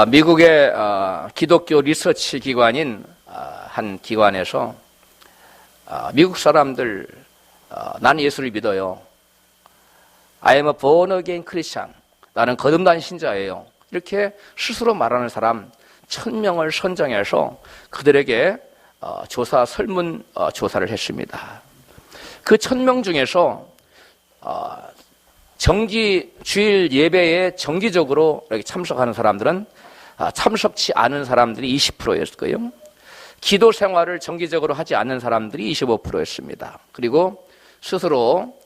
미국의 기독교 리서치 기관인 한 기관에서 미국 사람들 나는 예수를 믿어요. I am a born again Christian. 나는 거듭난 신자예요. 이렇게 스스로 말하는 사람 1000명을 선정해서 그들에게 설문 조사를 했습니다. 그 1000명 중에서 주일 예배에 정기적으로 이렇게 참석하는 사람들은 참석치 않은 사람들이 20%였고요. 기도 생활을 정기적으로 하지 않는 사람들이 25%였습니다. 그리고 스스로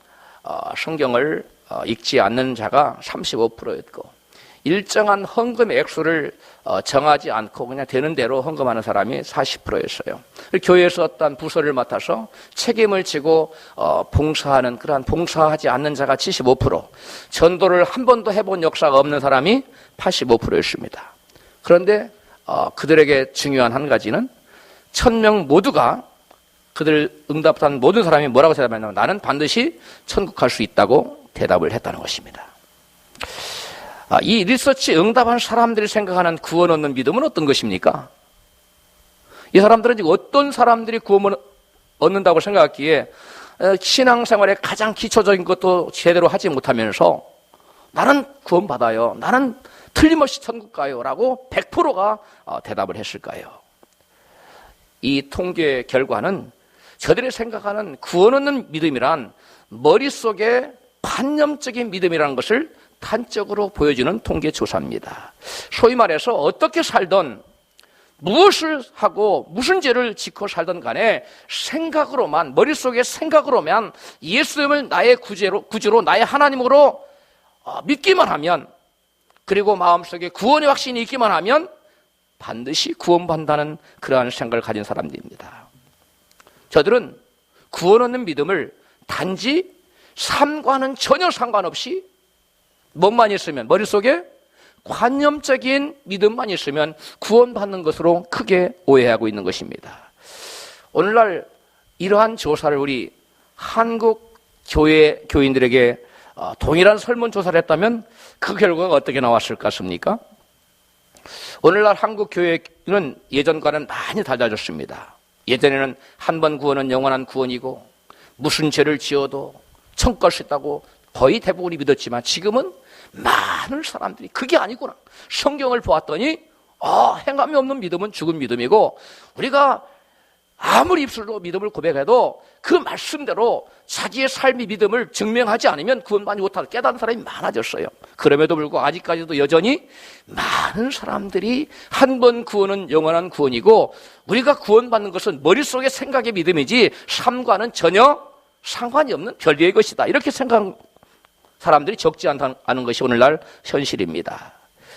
성경을 읽지 않는 자가 35%였고 일정한 헌금 액수를 정하지 않고 그냥 되는 대로 헌금하는 사람이 40%였어요. 교회에서 어떤 부서를 맡아서 책임을 지고 봉사하는 그러한 봉사하지 않는 자가 75%, 전도를 한 번도 해본 역사가 없는 사람이 85%였습니다. 그런데 그들에게 중요한 한 가지는 1000명 모두가 그들 응답한 모든 사람이 뭐라고 대답했냐면 나는 반드시 천국 갈 수 있다고 대답을 했다는 것입니다. 이 리서치 응답한 사람들이 생각하는 구원 얻는 믿음은 어떤 것입니까? 이 사람들은 지금 어떤 사람들이 구원을 얻는다고 생각하기에 신앙생활의 가장 기초적인 것도 제대로 하지 못하면서 나는 구원받아요. 나는 틀림없이 천국 가요. 라고 100%가 대답을 했을까요? 이 통계 결과는 저들이 생각하는 구원 얻는 믿음이란 머릿속에 관념적인 믿음이라는 것을 단적으로 보여주는 통계조사입니다. 소위 말해서 어떻게 살던 무엇을 하고 무슨 죄를 짓고 살던 간에 생각으로만 머릿속에 생각으로만 예수님을 나의 구주로 나의 하나님으로 믿기만 하면 그리고 마음속에 구원의 확신이 있기만 하면 반드시 구원받는다는 그러한 생각을 가진 사람들입니다. 저들은 구원 얻는 믿음을 단지 삶과는 전혀 상관없이 뭐만 있으면 머릿속에 관념적인 믿음만 있으면 구원받는 것으로 크게 오해하고 있는 것입니다. 오늘날 이러한 조사를 우리 한국 교회 교인들에게 동일한 설문조사를 했다면 그 결과가 어떻게 나왔을 것 같습니까? 오늘날 한국 교회는 예전과는 많이 달라졌습니다. 예전에는 한 번 구원은 영원한 구원이고 무슨 죄를 지어도 천국 갈 수 있다고 거의 대부분이 믿었지만 지금은 많은 사람들이 그게 아니구나. 성경을 보았더니 행함이 없는 믿음은 죽은 믿음이고 우리가 아무리 입술로 믿음을 고백해도 그 말씀대로 자기의 삶이 믿음을 증명하지 않으면 구원받지 못하는 깨닫는 사람이 많아졌어요. 그럼에도 불구하고 아직까지도 여전히 많은 사람들이 한 번 구원은 영원한 구원이고 우리가 구원받는 것은 머릿속의 생각의 믿음이지 삶과는 전혀 상관이 없는 별개의 것이다. 이렇게 생각하는 사람들이 적지 않은 것이 오늘날 현실입니다.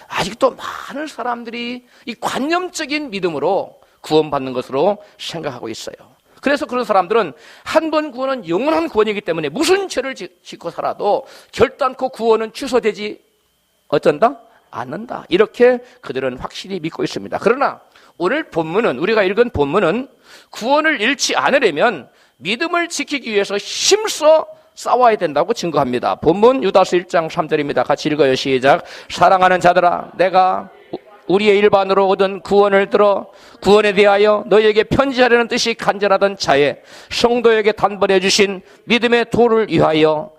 아직도 많은 사람들이 이 관념적인 믿음으로 구원받는 것으로 생각하고 있어요. 그래서 그런 사람들은 한 번 구원은 영원한 구원이기 때문에 무슨 죄를 짓고 살아도 결단코 구원은 취소되지 어쩐다? 않는다. 이렇게 그들은 확실히 믿고 있습니다. 그러나 오늘 본문은 우리가 읽은 본문은 구원을 잃지 않으려면 믿음을 지키기 위해서 힘써 싸워야 된다고 증거합니다. 본문 유다서 1장 3절입니다. 같이 읽어요. 시작. 사랑하는 자들아 내가 우리의 일반으로 얻은 구원을 들어 구원에 대하여 너희에게 편지하려는 뜻이 간절하던 차에 성도에게 단번에 주신 믿음의 도를 위하여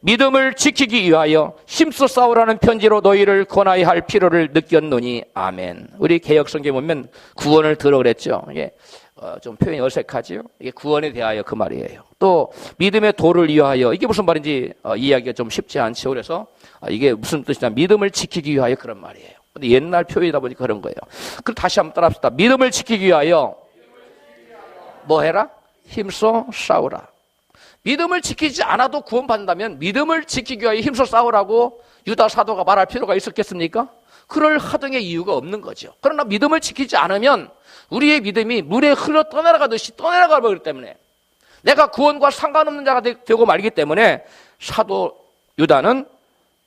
믿음을 지키기 위하여 힘써 싸우라는 편지로 너희를 권하여 할 필요를 느꼈노니 아멘. 우리 개역성경에 보면 구원을 들어 그랬죠. 이게 좀 표현이 어색하지요. 이게 구원에 대하여 그 말이에요. 또 믿음의 도를 위하여 이게 무슨 말인지 이해하기가 좀 쉽지 않죠. 그래서 이게 무슨 뜻이냐 믿음을 지키기 위하여 그런 말이에요. 근데 옛날 표현이다 보니까 그런 거예요. 그럼 다시 한번 따라합시다. 믿음을 지키기 위하여 뭐 해라? 힘써 싸우라. 믿음을 지키지 않아도 구원받는다면 믿음을 지키기 위하여 힘써 싸우라고 유다 사도가 말할 필요가 있었겠습니까? 그럴 하등의 이유가 없는 거죠. 그러나 믿음을 지키지 않으면 우리의 믿음이 물에 흘러 떠내려가듯이 떠내려가 버리기 때문에 내가 구원과 상관없는 자가 되고 말기 때문에 사도 유다는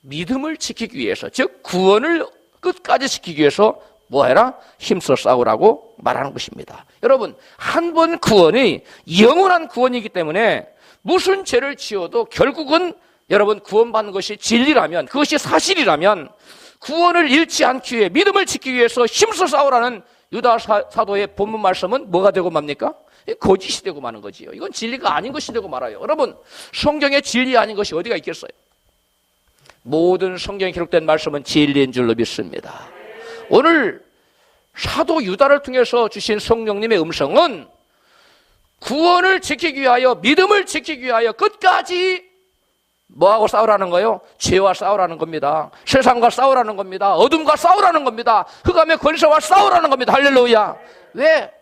믿음을 지키기 위해서 즉 구원을 끝까지 지키기 위해서 뭐 해라? 힘써 싸우라고 말하는 것입니다. 여러분 한 번 구원이 영원한 구원이기 때문에 무슨 죄를 지어도 결국은 여러분 구원받는 것이 진리라면 그것이 사실이라면 구원을 잃지 않기 위해 믿음을 지키기 위해서 힘써 싸우라는 유다 사도의 본문 말씀은 뭐가 되고 맙니까? 거짓이 되고 마는 거지요. 이건 진리가 아닌 것이 되고 말아요. 여러분, 성경에 진리 아닌 것이 어디가 있겠어요? 모든 성경에 기록된 말씀은 진리인 줄로 믿습니다. 오늘 사도 유다를 통해서 주신 성령님의 음성은 구원을 지키기 위하여, 믿음을 지키기 위하여 끝까지 뭐하고 싸우라는 거예요? 죄와 싸우라는 겁니다. 세상과 싸우라는 겁니다. 어둠과 싸우라는 겁니다. 흑암의 권세와 싸우라는 겁니다. 할렐루야. 왜?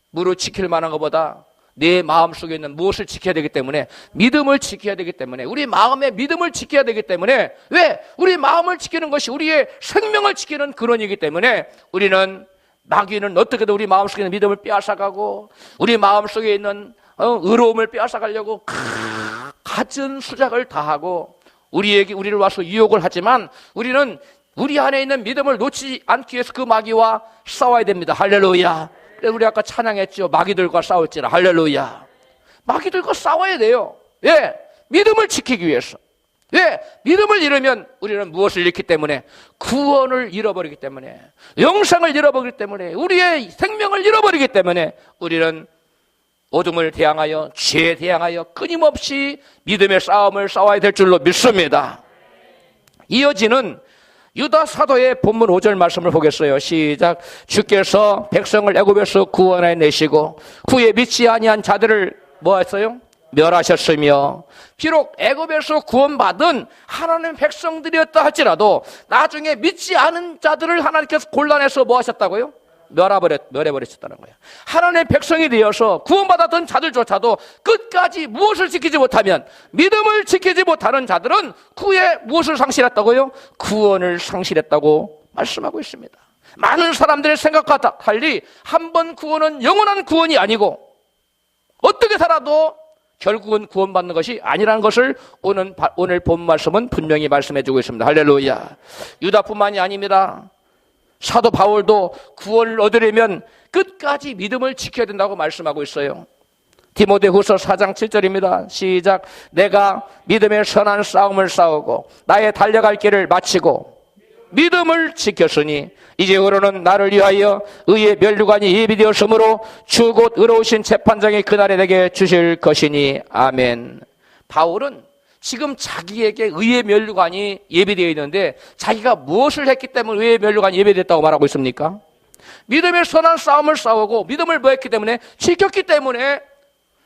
무릇 지킬 만한 것보다 내 마음속에 있는 무엇을 지켜야 되기 때문에, 믿음을 지켜야 되기 때문에, 우리 마음의 믿음을 지켜야 되기 때문에, 왜? 우리 마음을 지키는 것이 우리의 생명을 지키는 근원이기 때문에 우리는, 마귀는 어떻게든 우리 마음속에 있는 믿음을 빼앗아가고 우리 마음속에 있는 의로움을 빼앗아가려고 갖은 수작을 다하고 우리를 와서 유혹을 하지만 우리는 우리 안에 있는 믿음을 놓지 않기 위해서 그 마귀와 싸워야 됩니다. 할렐루야. 그래서 우리 아까 찬양했죠. 마귀들과 싸울지라. 할렐루야. 마귀들과 싸워야 돼요. 왜? 믿음을 지키기 위해서. 왜? 믿음을 잃으면 우리는 무엇을 잃기 때문에? 구원을 잃어버리기 때문에, 영생을 잃어버리기 때문에, 우리의 생명을 잃어버리기 때문에 우리는 어둠을 대항하여, 죄에 대항하여 끊임없이 믿음의 싸움을 싸워야 될 줄로 믿습니다. 이어지는 유다 사도의 본문 5절 말씀을 보겠어요. 시작. 주께서 백성을 애굽에서 구원해 내시고 후에 믿지 아니한 자들을 뭐 했어요? 멸하셨으며, 비록 애굽에서 구원받은 하나님 백성들이었다 할지라도 나중에 믿지 않은 자들을 하나님께서 골라내서 뭐 하셨다고요? 멸해버리셨다는 거예요. 하나님의 백성이 되어서 구원받았던 자들조차도 끝까지 무엇을 지키지 못하면, 믿음을 지키지 못하는 자들은 후에 무엇을 상실했다고요? 구원을 상실했다고 말씀하고 있습니다. 많은 사람들의 생각과 달리 한 번 구원은 영원한 구원이 아니고 어떻게 살아도 결국은 구원받는 것이 아니라는 것을 오늘 본 말씀은 분명히 말씀해주고 있습니다. 할렐루야. 유다뿐만이 아닙니다. 사도 바울도 구원을 얻으려면 끝까지 믿음을 지켜야 된다고 말씀하고 있어요. 디모데후서 4장 7절입니다. 시작. 내가 믿음의 선한 싸움을 싸우고 나의 달려갈 길을 마치고 믿음을 지켰으니 이제후로는 나를 위하여 의의 면류관이 예비되었으므로 주 곧 의로우신 재판장이 그날에 내게 주실 것이니. 아멘. 바울은 지금 자기에게 의의 면류관이 예비되어 있는데 자기가 무엇을 했기 때문에 의의 면류관이 예비됐다고 말하고 있습니까? 믿음의 선한 싸움을 싸우고 믿음을 뭐했기 때문에, 지켰기 때문에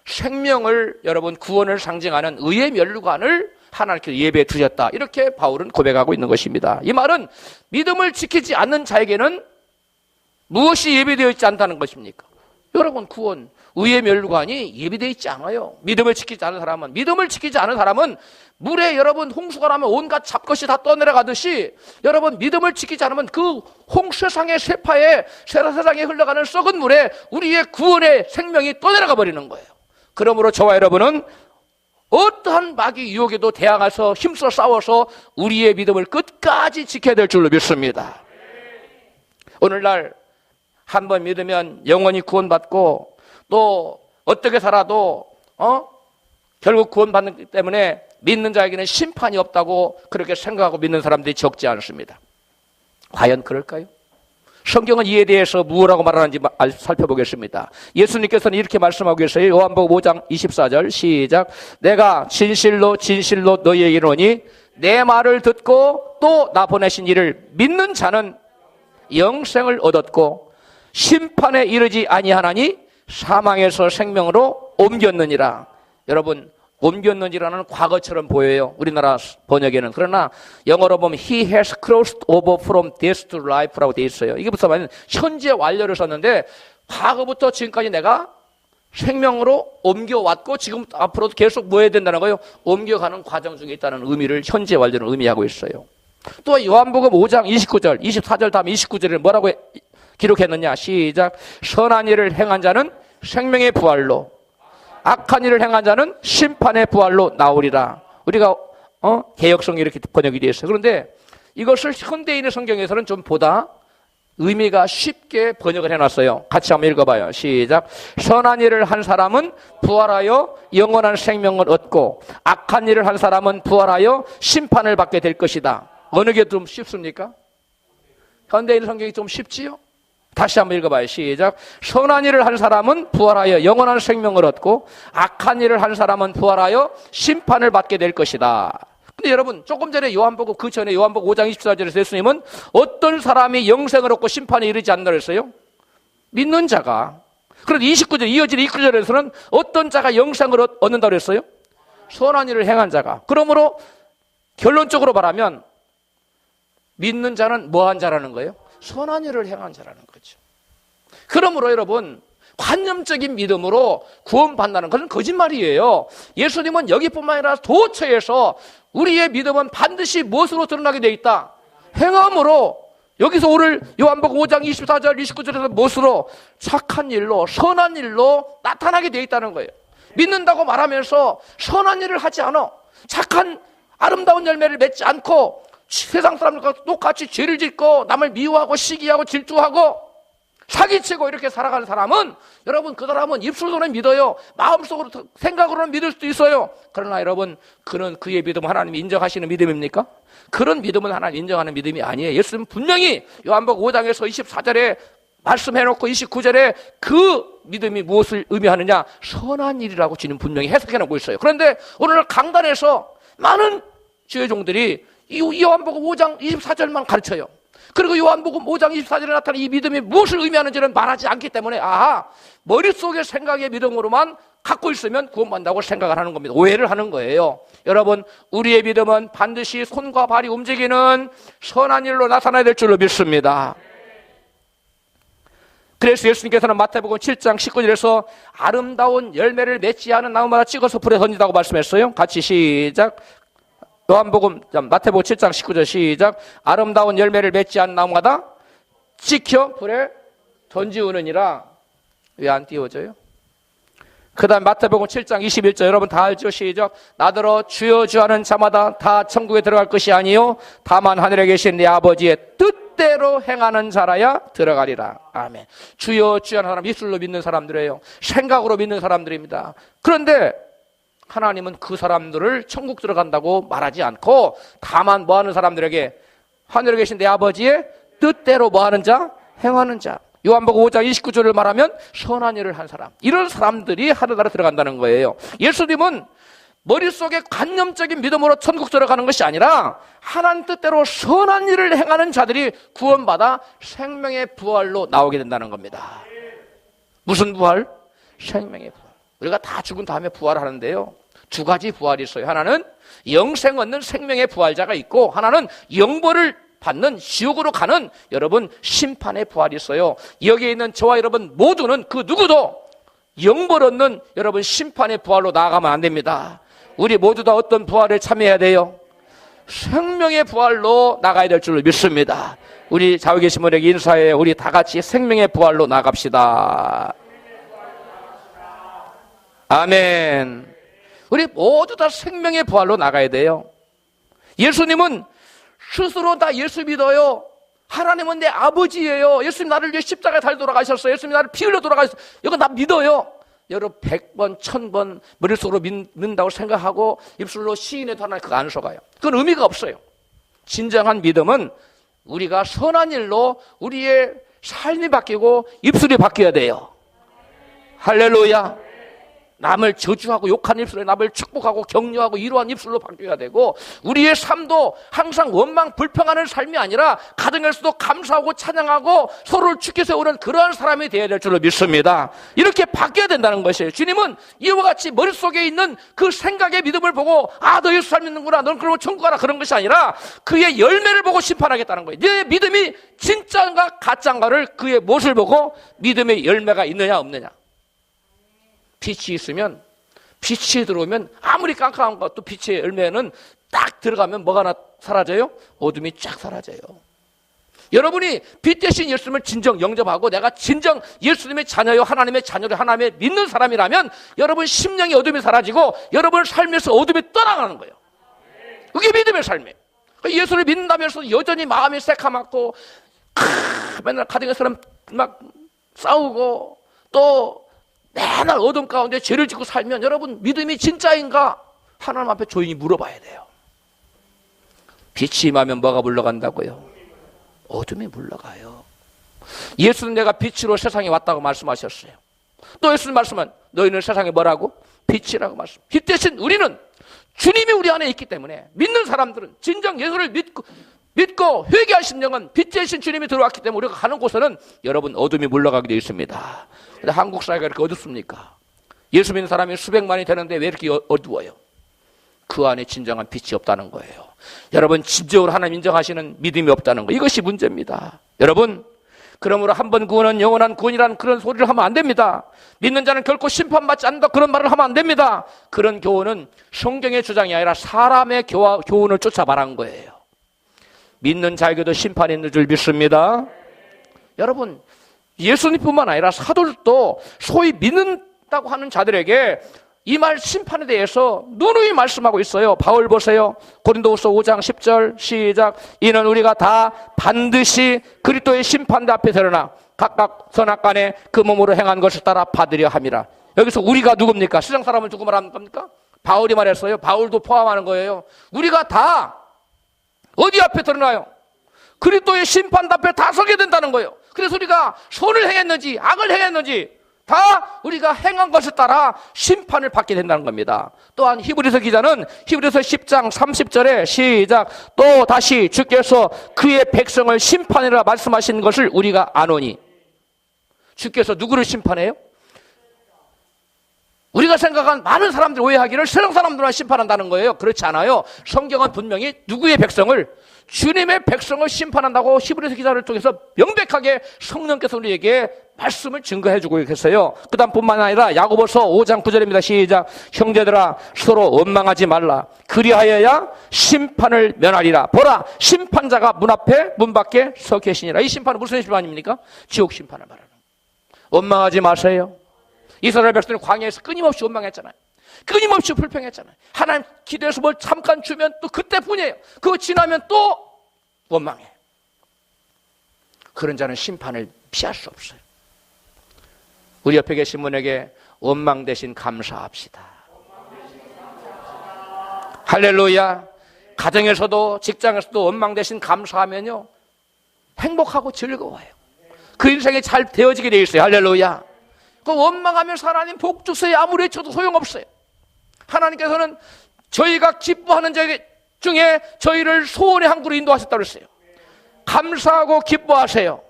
생명을, 여러분, 구원을 상징하는 의의 면류관을 하나님께서 예배해 두셨다. 이렇게 바울은 고백하고 있는 것입니다. 이 말은 믿음을 지키지 않는 자에게는 무엇이 예비되어 있지 않다는 것입니까? 여러분, 구원, 의의 면류관이 예비되어 있지 않아요. 믿음을 지키지 않은 사람은 물에, 여러분, 홍수가 나면 온갖 잡것이 다 떠내려가듯이, 여러분, 믿음을 지키지 않으면 그 세상의 세파에, 세상에 흘러가는 썩은 물에 우리의 구원의 생명이 떠내려가 버리는 거예요. 그러므로 저와 여러분은 어떠한 마귀 유혹에도 대항해서 힘써 싸워서 우리의 믿음을 끝까지 지켜야 될 줄로 믿습니다. 오늘날 한 번 믿으면 영원히 구원받고 또 어떻게 살아도 결국 구원받기 때문에 믿는 자에게는 심판이 없다고 그렇게 생각하고 믿는 사람들이 적지 않습니다. 과연 그럴까요? 성경은 이에 대해서 무엇라고 말하는지 살펴보겠습니다. 예수님께서는 이렇게 말씀하고 계세요. 요한복음 5장 24절 시작. 내가 진실로 진실로 너희에게 이르노니 내 말을 듣고 또 나 보내신 이를 믿는 자는 영생을 얻었고 심판에 이르지 아니하나니 사망에서 생명으로 옮겼느니라. 여러분, 옮겼느니라는 과거처럼 보여요, 우리나라 번역에는. 그러나 영어로 보면 He has crossed over from death to life라고 되어 있어요. 이게 무슨 말이냐면 현재 완료를 썼는데 과거부터 지금까지 내가 생명으로 옮겨왔고 지금 앞으로도 계속 뭐 해야 된다는 거예요? 옮겨가는 과정 중에 있다는 의미를, 현재 완료를 의미하고 있어요. 또 요한복음 5장 29절, 24절 다음 29절에 뭐라고 기록했느냐? 시작. 선한 일을 행한 자는 생명의 부활로, 악한 일을 행한 자는 심판의 부활로 나오리라. 우리가 개역성이 이렇게 번역이 되어 있어요. 그런데 이것을 현대인의 성경에서는 좀 보다 의미가 쉽게 번역을 해놨어요. 같이 한번 읽어봐요. 시작. 선한 일을 한 사람은 부활하여 영원한 생명을 얻고 악한 일을 한 사람은 부활하여 심판을 받게 될 것이다. 어느 게 좀 쉽습니까? 현대인 성경이 좀 쉽지요? 다시 한번 읽어봐요. 시작. 선한 일을 한 사람은 부활하여 영원한 생명을 얻고 악한 일을 한 사람은 부활하여 심판을 받게 될 것이다. 근데 여러분, 조금 전에 요한복음, 그 전에 요한복음 5장 24절에서 예수님은 어떤 사람이 영생을 얻고 심판에 이르지 않는다 그랬어요? 믿는 자가. 그런데 29절, 이어지는 29절에서는 어떤 자가 영생을 얻는다 그랬어요? 선한 일을 행한 자가. 그러므로 결론적으로 말하면 믿는 자는 뭐한 자라는 거예요? 선한 일을 행한 자라는 거죠. 그러므로 여러분, 관념적인 믿음으로 구원받는다는 것은 거짓말이에요. 예수님은 여기뿐만 아니라 도처에서 우리의 믿음은 반드시 무엇으로 드러나게 되어 있다? 행함으로. 여기서 오늘 요한복음 5장 24절 29절에서 무엇으로? 착한 일로, 선한 일로 나타나게 되어 있다는 거예요. 믿는다고 말하면서 선한 일을 하지 않아. 착한 아름다운 열매를 맺지 않고 세상 사람들과 똑같이 죄를 짓고 남을 미워하고 시기하고 질투하고 사기치고 이렇게 살아가는 사람은, 여러분, 그 사람은 입술로는 믿어요. 마음속으로, 생각으로는 믿을 수도 있어요. 그러나 여러분, 그는 그의 믿음은 하나님이 인정하시는 믿음입니까? 그런 믿음은 하나님 인정하는 믿음이 아니에요. 예수님은 분명히 요한복음 5장에서 24절에 말씀해놓고 29절에 그 믿음이 무엇을 의미하느냐? 선한 일이라고 주님 분명히 해석해놓고 있어요. 그런데 오늘 강단에서 많은 주의 종들이 이 요한복음 5장 24절만 가르쳐요. 그리고 요한복음 5장 24절에 나타난 이 믿음이 무엇을 의미하는지는 말하지 않기 때문에, 머릿속의 생각의 믿음으로만 갖고 있으면 구원받는다고 생각을 하는 겁니다. 오해를 하는 거예요. 여러분, 우리의 믿음은 반드시 손과 발이 움직이는 선한 일로 나타나야 될 줄로 믿습니다. 그래서 예수님께서는 마태복음 7장 19절에서 아름다운 열매를 맺지 않은 나무마다 찍어서 불에 던진다고 말씀했어요. 같이 시작. 마태복음 7장 19절 시작. 아름다운 열매를 맺지 않는 나무마다 찍혀 불에 던지우느니라. 왜 안 띄워져요? 그 다음 마태복음 7장 21절 여러분 다 알죠? 시작. 나더러 주여 주여 하는 자마다 다 천국에 들어갈 것이 아니요 다만 하늘에 계신 내 아버지의 뜻대로 행하는 자라야 들어가리라. 아멘. 주여 주여 하는 사람, 입술로 믿는 사람들이에요. 생각으로 믿는 사람들입니다. 그런데 하나님은 그 사람들을 천국 들어간다고 말하지 않고 다만 뭐하는 사람들에게 하늘에 계신 내 아버지의 뜻대로 뭐하는 자? 행하는 자. 요한복음 5장 29절을 말하면 선한 일을 한 사람, 이런 사람들이 하늘나라 들어간다는 거예요. 예수님은 머릿속에 관념적인 믿음으로 천국 들어가는 것이 아니라 하나님 뜻대로 선한 일을 행하는 자들이 구원받아 생명의 부활로 나오게 된다는 겁니다. 무슨 부활? 생명의 부활. 우리가 다 죽은 다음에 부활하는데요, 두 가지 부활이 있어요. 하나는 영생 얻는 생명의 부활자가 있고, 하나는 영벌을 받는 지옥으로 가는 여러분 심판의 부활이 있어요. 여기에 있는 저와 여러분 모두는 그 누구도 영벌 얻는 여러분 심판의 부활로 나아가면 안 됩니다. 우리 모두 다 어떤 부활에 참여해야 돼요? 생명의 부활로 나가야 될 줄로 믿습니다. 우리 좌우에 계신 분에게 인사해. 우리 다 같이 생명의 부활로 나갑시다. 아멘. 우리 모두 다 생명의 부활로 나가야 돼요. 예수님은 스스로 다 예수 믿어요. 하나님은 내 아버지예요. 예수님 나를 위해 십자가에 달려 돌아가셨어요. 예수님 나를 피 흘려 돌아가셨어요. 이거 나 믿어요. 여러분 100번 1000번 머릿속으로 믿는다고 생각하고 입술로 시인해도 하나 그거 안 속아요. 그건 의미가 없어요. 진정한 믿음은 우리가 선한 일로 우리의 삶이 바뀌고 입술이 바뀌어야 돼요. 할렐루야. 남을 저주하고 욕하는 입술로 남을 축복하고 격려하고 위로하는 입술로 바뀌어야 되고, 우리의 삶도 항상 원망 불평하는 삶이 아니라 가정에서도 감사하고 찬양하고 서로를 축해 세우는 그러한 사람이 되어야 될 줄로 믿습니다. 이렇게 바뀌어야 된다는 것이에요. 주님은 이와 같이 머릿속에 있는 그 생각의 믿음을 보고 너 예수 잘 믿는구나, 넌 그러면 천국 가라, 그런 것이 아니라 그의 열매를 보고 심판하겠다는 거예요. 네 믿음이 진짜인가 가짜인가를 그의 무엇을 보고 믿음의 열매가 있느냐 없느냐. 빛이 있으면, 빛이 들어오면 아무리 깜깜한 것도 빛의 열매는 딱 들어가면 뭐가 사라져요? 어둠이 쫙 사라져요. 여러분이 빛 대신 예수님을 진정 영접하고 내가 진정 예수님의 자녀요, 하나님의 자녀로 하나님의 믿는 사람이라면 여러분 심령의 어둠이 사라지고 여러분 삶에서 어둠이 떠나가는 거예요. 그게 믿음의 삶이에요. 예수를 믿는다면서 여전히 마음이 새카맣고 맨날 가정에서는 막 싸우고 또 맨날 어둠 가운데 죄를 짓고 살면 여러분 믿음이 진짜인가? 하나님 앞에 조용히 물어봐야 돼요. 빛이 임하면 뭐가 물러간다고요? 어둠이 물러가요. 예수는 내가 빛으로 세상에 왔다고 말씀하셨어요. 또 예수님 말씀은 너희는 세상에 뭐라고? 빛이라고 말씀. 빛 대신 우리는 주님이 우리 안에 있기 때문에 믿는 사람들은 진정 예수를 믿고 회개한 심령은 빛 대신 주님이 들어왔기 때문에 우리가 가는 곳에는 여러분 어둠이 물러가게 되어 있습니다. 근데 한국 사회가 이렇게 어둡습니까? 예수 믿는 사람이 수백만이 되는데 왜 이렇게 어두워요? 그 안에 진정한 빛이 없다는 거예요. 여러분 진정으로 하나님 인정하시는 믿음이 없다는 거, 이것이 문제입니다. 여러분, 그러므로 한 번 구원은 영원한 구원이라는 그런 소리를 하면 안 됩니다. 믿는 자는 결코 심판받지 않는다, 그런 말을 하면 안 됩니다. 그런 교훈은 성경의 주장이 아니라 사람의 교훈을 쫓아 말한 거예요. 믿는 자에게도 심판이 있는 줄 믿습니다. 여러분, 예수님뿐만 아니라 사도들도 소위 믿는다고 하는 자들에게 이 말 심판에 대해서 누누이 말씀하고 있어요. 바울 보세요. 고린도후서 5장 10절 시작. 이는 우리가 다 반드시 그리스도의 심판대 앞에 서려나 각각 선악간에 그 몸으로 행한 것을 따라 받으려 함이라. 여기서 우리가 누굽니까? 세상 사람은 누구 말하는 겁니까? 바울이 말했어요. 바울도 포함하는 거예요. 우리가 다 어디 앞에 드러나요? 그리스도의 심판대 앞에 다 서게 된다는 거예요. 그래서 우리가 선을 행했는지 악을 행했는지 다 우리가 행한 것을 따라 심판을 받게 된다는 겁니다. 또한 히브리서 기자는 히브리서 10장 30절에 시작. 또 다시 주께서 그의 백성을 심판이라 말씀하신 것을 우리가 아노니. 주께서 누구를 심판해요? 우리가 생각한 많은 사람들이 오해하기를 세상 사람들만 심판한다는 거예요. 그렇지 않아요. 성경은 분명히 누구의 백성을, 주님의 백성을 심판한다고 히브리서 기자를 통해서 명백하게 성령께서 우리에게 말씀을 증거해주고 계세요. 그 다음 뿐만 아니라 야고보서 5장 9절입니다. 시작. 형제들아 서로 원망하지 말라. 그리하여야 심판을 면하리라. 보라, 심판자가 문 밖에 서 계시니라. 이 심판은 무슨 심판입니까? 지옥 심판을 말하는 거예요. 원망하지 마세요. 이스라엘 백성은 광야에서 끊임없이 원망했잖아요. 끊임없이 불평했잖아요. 하나님 기도해서 뭘 잠깐 주면 또 그때뿐이에요. 그거 지나면 또 원망해. 그런 자는 심판을 피할 수 없어요. 우리 옆에 계신 분에게 원망 대신 감사합시다. 할렐루야. 가정에서도 직장에서도 원망 대신 감사하면요 행복하고 즐거워요. 그 인생이 잘 되어지게 되어 있어요. 할렐루야. 그 원망하면서 하나님 복 주세요 아무리 해줘도 소용없어요. 하나님께서는 저희가 기뻐하는 자 중에 저희를 소원의 항구로 인도하셨다고 했어요. 감사하고 기뻐하세요.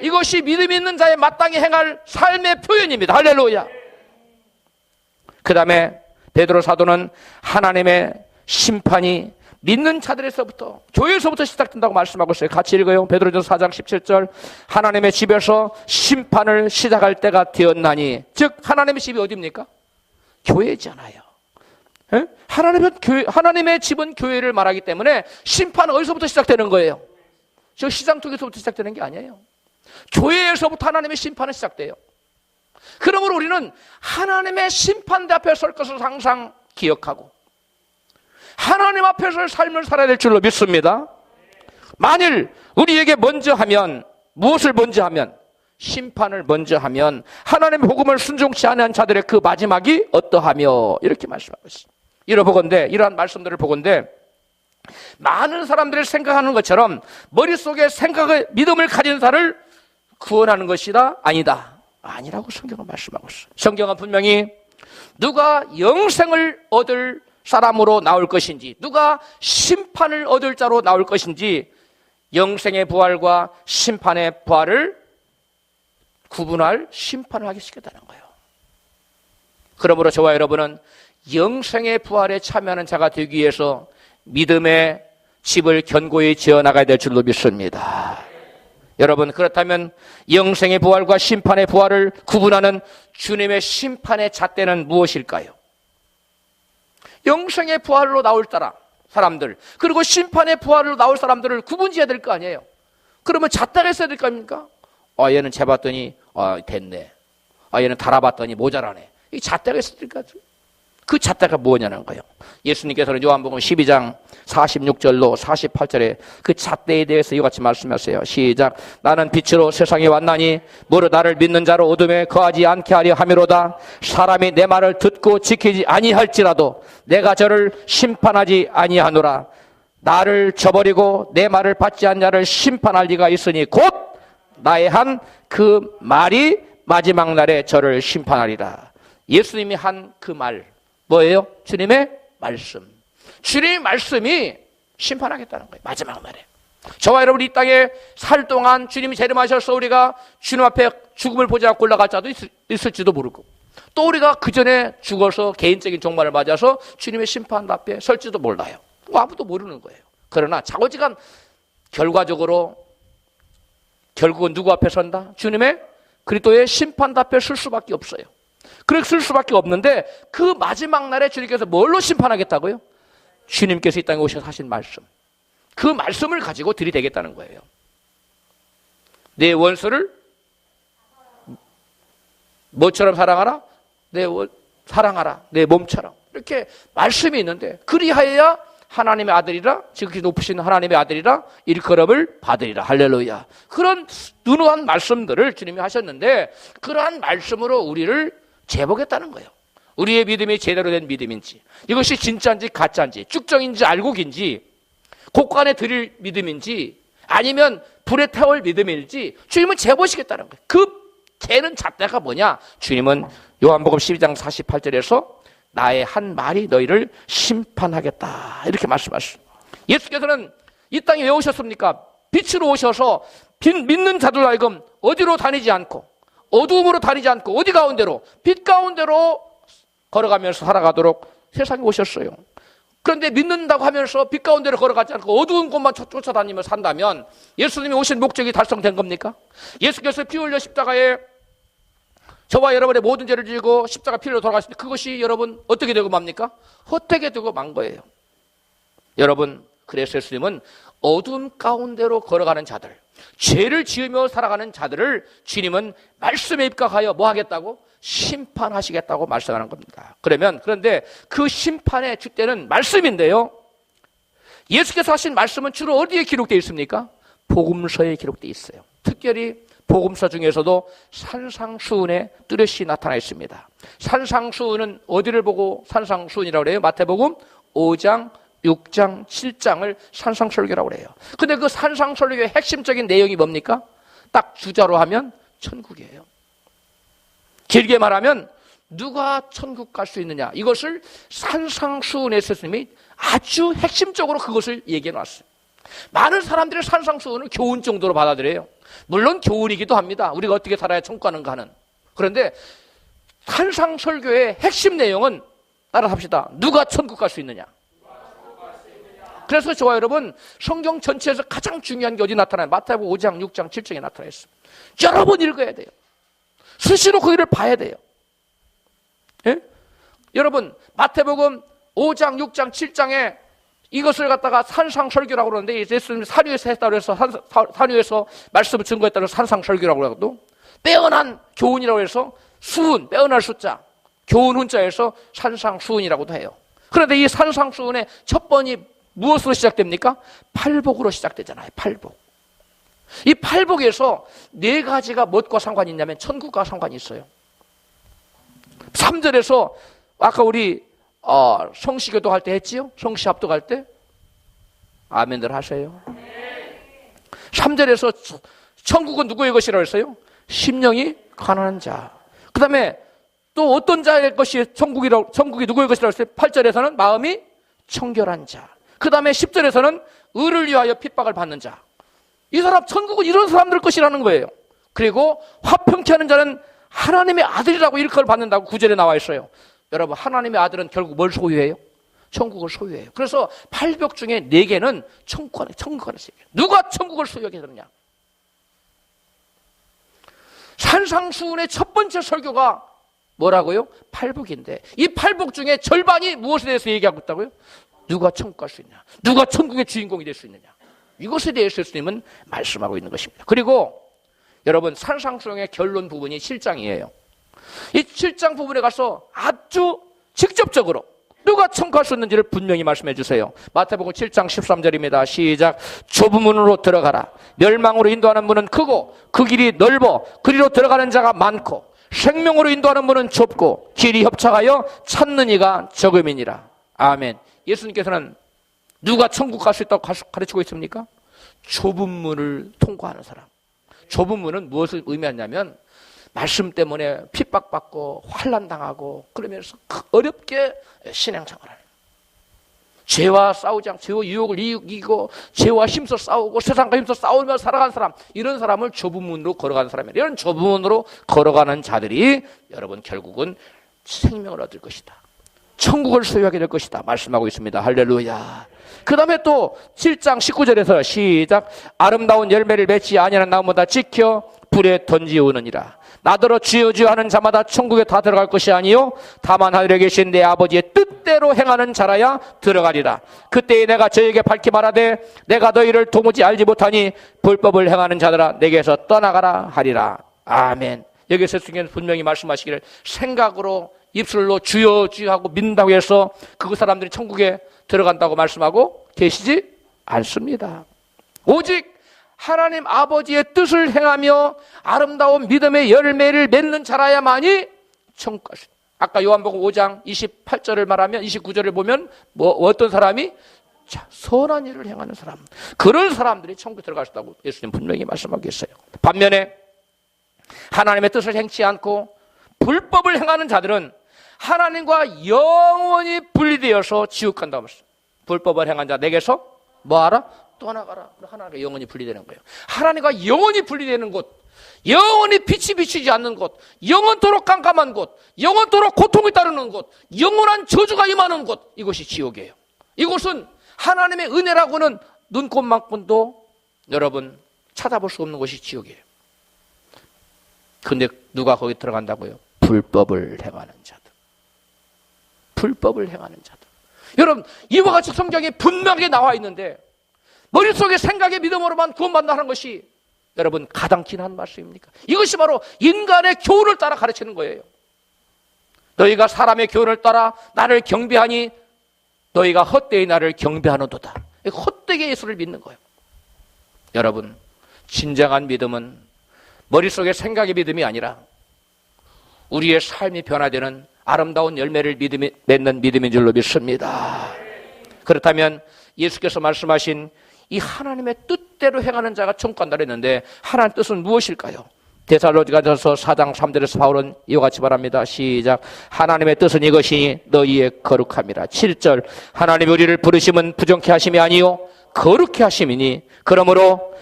이것이 믿음 있는 자의 마땅히 행할 삶의 표현입니다. 할렐루야. 그 다음에 베드로 사도는 하나님의 심판이 믿는 자들에서부터, 교회에서부터 시작된다고 말씀하고 있어요. 같이 읽어요. 베드로전서 4장 17절. 하나님의 집에서 심판을 시작할 때가 되었나니. 즉 하나님의 집이 어디입니까? 교회잖아요. 에? 하나님의 집은 교회를 말하기 때문에 심판은 어디서부터 시작되는 거예요? 저 시장 쪽에서부터 시작되는 게 아니에요. 교회에서부터 하나님의 심판은 시작돼요. 그러므로 우리는 하나님의 심판대 앞에 설 것을 항상 기억하고 하나님 앞에서 삶을 살아야 될 줄로 믿습니다. 만일 우리에게 먼저 하면, 무엇을 먼저 하면? 심판을 먼저 하면 하나님의 복음을 순종치 않은 자들의 그 마지막이 어떠하며, 이렇게 말씀하고 있습니다. 이러한 말씀들을 보건대 많은 사람들이 생각하는 것처럼 머릿속에 생각의 믿음을 가진 자를 구원하는 것이다? 아니다. 아니라고 성경은 말씀하고 있어요. 성경은 분명히 누가 영생을 얻을 사람으로 나올 것인지, 누가 심판을 얻을 자로 나올 것인지, 영생의 부활과 심판의 부활을 구분할 심판을 하기 시켰다는 거예요. 그러므로 저와 여러분은 영생의 부활에 참여하는 자가 되기 위해서 믿음의 집을 견고히 지어나가야 될 줄로 믿습니다. 여러분, 그렇다면 영생의 부활과 심판의 부활을 구분하는 주님의 심판의 잣대는 무엇일까요? 영생의 부활로 나올 사람들, 그리고 심판의 부활로 나올 사람들을 구분지어야 될 거 아니에요. 그러면 잣대가 있어야 될 거 아닙니까? 얘는 재봤더니 됐네. 얘는 달아봤더니 모자라네. 이 잣대가 있어야 될 거 같아요. 그 잣대가 뭐냐는 거예요. 예수님께서는 요한복음 12장 46절로 48절에 그 잣대에 대해서 이같이 말씀하세요. 시작. 나는 빛으로 세상에 왔나니 무릇 나를 믿는 자로 어둠에 거하지 않게 하려 함이로다. 사람이 내 말을 듣고 지키지 아니할지라도 내가 저를 심판하지 아니하노라. 나를 저버리고 내 말을 받지 않는 자를 심판할 리가 있으니 곧 나의 한 그 말이 마지막 날에 저를 심판하리라. 예수님이 한 그 말 뭐예요? 주님의 말씀. 주님의 말씀이 심판하겠다는 거예요. 마지막 날에. 저와 여러분이 이 땅에 살 동안 주님이 재림하셔서 우리가 주님 앞에 죽음을 보지 않고 올라갈 자도 있을지도 모르고, 또 우리가 그 전에 죽어서 개인적인 종말을 맞아서 주님의 심판 앞에 설지도 몰라요. 아무도 모르는 거예요. 그러나 자고지간 결국은 누구 앞에 선다? 주님의 그리스도의 심판 앞에 설 수밖에 없어요. 그렇게 설 수밖에 없는데 그 마지막 날에 주님께서 뭘로 심판하겠다고요? 주님께서 이 땅에 오셔서 하신 말씀. 그 말씀을 가지고 들이대겠다는 거예요. 내 원수를 뭐처럼 사랑하라? 사랑하라. 내 몸처럼. 이렇게 말씀이 있는데, 그리하여야 하나님의 아들이라, 지극히 높으신 하나님의 아들이라 일컬음을 받으리라. 할렐루야. 그런 누누한 말씀들을 주님이 하셨는데, 그러한 말씀으로 우리를 재보겠다는 거예요. 우리의 믿음이 제대로 된 믿음인지, 이것이 진짜인지 가짜인지, 쭉정인지 알곡인지, 곳간에 드릴 믿음인지, 아니면 불에 태울 믿음인지 주님은 재보시겠다는 거예요. 그 재는 잣대가 뭐냐? 주님은 요한복음 12장 48절에서 나의 한 말이 너희를 심판하겠다, 이렇게 말씀하셨습니다. 예수께서는 이 땅에 왜 오셨습니까? 빛으로 오셔서 믿는 자들 하여금 어디로 다니지 않고, 어두움으로 다니지 않고, 어디 가운데로? 빛 가운데로 걸어가면서 살아가도록 세상에 오셨어요. 그런데 믿는다고 하면서 빛 가운데로 걸어가지 않고 어두운 곳만 쫓아다니며 산다면 예수님이 오신 목적이 달성된 겁니까? 예수께서 피 흘려 십자가에 저와 여러분의 모든 죄를 지고 십자가 피로 돌아가실 때 그것이 여러분 어떻게 되고 맙니까? 헛되게 되고 만 거예요. 여러분, 그래서 예수님은 어두운 가운데로 걸어가는 자들, 죄를 지으며 살아가는 자들을 주님은 말씀에 입각하여 뭐 하겠다고? 심판하시겠다고 말씀하는 겁니다. 그런데 그 심판의 주대는 말씀인데요, 예수께서 하신 말씀은 주로 어디에 기록되어 있습니까? 복음서에 기록되어 있어요. 특별히 복음서 중에서도 산상수훈에 뚜렷이 나타나 있습니다. 산상수훈은 어디를 보고 산상수훈이라고 해요? 마태복음 5장, 6장, 7장을 산상설교라고 해요. 근데 그 산상설교의 핵심적인 내용이 뭡니까? 딱 주자로 하면 천국이에요. 길게 말하면 누가 천국 갈 수 있느냐, 이것을 산상수훈의 스님이 아주 핵심적으로 그것을 얘기해 놨어요. 많은 사람들이 산상수훈을 교훈 정도로 받아들여요. 물론 교훈이기도 합니다. 우리가 어떻게 살아야 천국 가는가 하는. 그런데 산상설교의 핵심 내용은 따라합시다. 누가 천국 갈 수 있느냐. 그래서 저와 여러분, 성경 전체에서 가장 중요한 게 어디 나타나요? 마태복음 5장, 6장, 7장에 나타나 있습니다. 여러 번 읽어야 돼요. 수시로 거기를 봐야 돼요. 예? 여러분, 마태복음 5장, 6장, 7장에 이것을 갖다가 산상설교라고 그러는데, 예수님이 산위에서 했다고 해서 산위에서 말씀을 증거했다고 해서 산상설교라고 하고도, 빼어난 교훈이라고 해서 수훈, 빼어날 숫자, 교훈 훈자에서 산상수훈이라고도 해요. 그런데 이 산상수훈의 첫 번이 무엇으로 시작됩니까? 팔복으로 시작되잖아요. 팔복. 이 팔복에서 네 가지가 무엇과 상관이 있냐면 천국과 상관이 있어요. 3절에서 아까 우리 성시교도 할 때 했지요? 성시 합독할 때? 아멘들 하세요. 3절에서 천국은 누구의 것이라고 했어요? 심령이 가난한 자. 그 다음에 또 어떤 자의 것이 천국이 누구의 것이라고 했어요? 8절에서는 마음이 청결한 자. 그 다음에 10절에서는 의를 위하여 핍박을 받는 자. 이 사람, 천국은 이런 사람들 것이라는 거예요. 그리고 화평케 하는 자는 하나님의 아들이라고 일컬을 받는다고 9절에 나와 있어요. 여러분, 하나님의 아들은 결국 뭘 소유해요? 천국을 소유해요. 그래서 8벽 중에 4개는 천국 안에 있어요. 누가 천국을 소유하게 되느냐? 산상수훈의 첫 번째 설교가 뭐라고요? 8복인데 이 8복 중에 절반이 무엇에 대해서 얘기하고 있다고요? 누가 천국 갈 수 있냐? 누가 천국의 주인공이 될 수 있느냐? 이것에 대해서 예수님은 말씀하고 있는 것입니다. 그리고 여러분, 산상수훈의 결론 부분이 7장이에요. 이 7장 부분에 가서 아주 직접적으로 누가 천국 갈 수 있는지를 분명히 말씀해 주세요. 마태복음 7장 13절입니다. 시작. 좁은 문으로 들어가라. 멸망으로 인도하는 문은 크고 그 길이 넓어 그리로 들어가는 자가 많고 생명으로 인도하는 문은 좁고 길이 협착하여 찾는 이가 적음이니라. 아멘. 예수님께서는 누가 천국 갈 수 있다고 가르치고 있습니까? 좁은 문을 통과하는 사람. 좁은 문은 무엇을 의미하냐면 말씀 때문에 핍박받고 환난당하고 그러면서 어렵게 신앙생활하는, 죄와 싸우지 않고 죄와 유혹을 이기고 죄와 힘써 싸우고 세상과 힘써 싸우며 살아가는 사람, 이런 사람을 좁은 문으로 걸어가는 사람이에요. 이런 좁은 문으로 걸어가는 자들이 여러분 결국은 생명을 얻을 것이다, 천국을 소유하게 될 것이다 말씀하고 있습니다. 할렐루야. 그 다음에 또 7장 19절에서 시작. 아름다운 열매를 맺지 아니하는 나무보다 지켜 불에 던지우느니라. 나더러 주여 주여 하는 자마다 천국에 다 들어갈 것이 아니요 다만 하늘에 계신 내 아버지의 뜻대로 행하는 자라야 들어가리라. 그때에 내가 저에게 밝히 말하되 내가 너희를 도무지 알지 못하니 불법을 행하는 자들아 내게서 떠나가라 하리라. 아멘. 여기서 예수님께서 분명히 말씀하시기를 생각으로 입술로 주여 주여 하고 믿는다고 해서 그 사람들이 천국에 들어간다고 말씀하고 계시지 않습니다. 오직 하나님 아버지의 뜻을 행하며 아름다운 믿음의 열매를 맺는 자라야만이 천국 갈 수 있다. 아까 요한복음 5장 28절을 말하면 29절을 보면 어떤 사람이 선한 일을 행하는 사람, 그런 사람들이 천국에 들어갈 수 있다고 예수님 분명히 말씀하고 계세요. 반면에 하나님의 뜻을 행치 않고 불법을 행하는 자들은 하나님과 영원히 분리되어서 지옥 간다고 말했어요. 불법을 행한 자 내게서 뭐하라? 떠나가라. 하나님과 영원히 분리되는 거예요. 하나님과 영원히 분리되는 곳, 영원히 빛이 비치지 않는 곳, 영원토록 깜깜한 곳, 영원토록 고통이 따르는 곳, 영원한 저주가 임하는 곳, 이것이 지옥이에요. 이곳은 하나님의 은혜라고는 눈꼽만큼도 여러분 찾아볼 수 없는 곳이 지옥이에요. 근데 누가 거기 들어간다고요? 불법을 행하는 자들. 불법을 행하는 자들. 여러분, 이와 같이 성경에 분명하게 나와 있는데 머릿속에 생각의 믿음으로만 구원받는다는 것이 여러분 가당키는 한 말씀입니까? 이것이 바로 인간의 교훈을 따라 가르치는 거예요. 너희가 사람의 교훈을 따라 나를 경배하니 너희가 헛되이 나를 경배하는도다. 헛되게 예수를 믿는 거예요. 여러분, 진정한 믿음은 머릿속에 생각의 믿음이 아니라 우리의 삶이 변화되는 아름다운 열매를 맺는 믿음인 줄로 믿습니다. 그렇다면 예수께서 말씀하신 이 하나님의 뜻대로 행하는 자가 천국 간다 그랬는데 하나님의 뜻은 무엇일까요? 데살로니가전서 4장 3절에서 바울은 이와 같이 말합니다. 시작. 하나님의 뜻은 이것이니 너희의 거룩함이라. 7절. 하나님이 우리를 부르심은 부정케 하심이 아니요 거룩케 하심이니 그러므로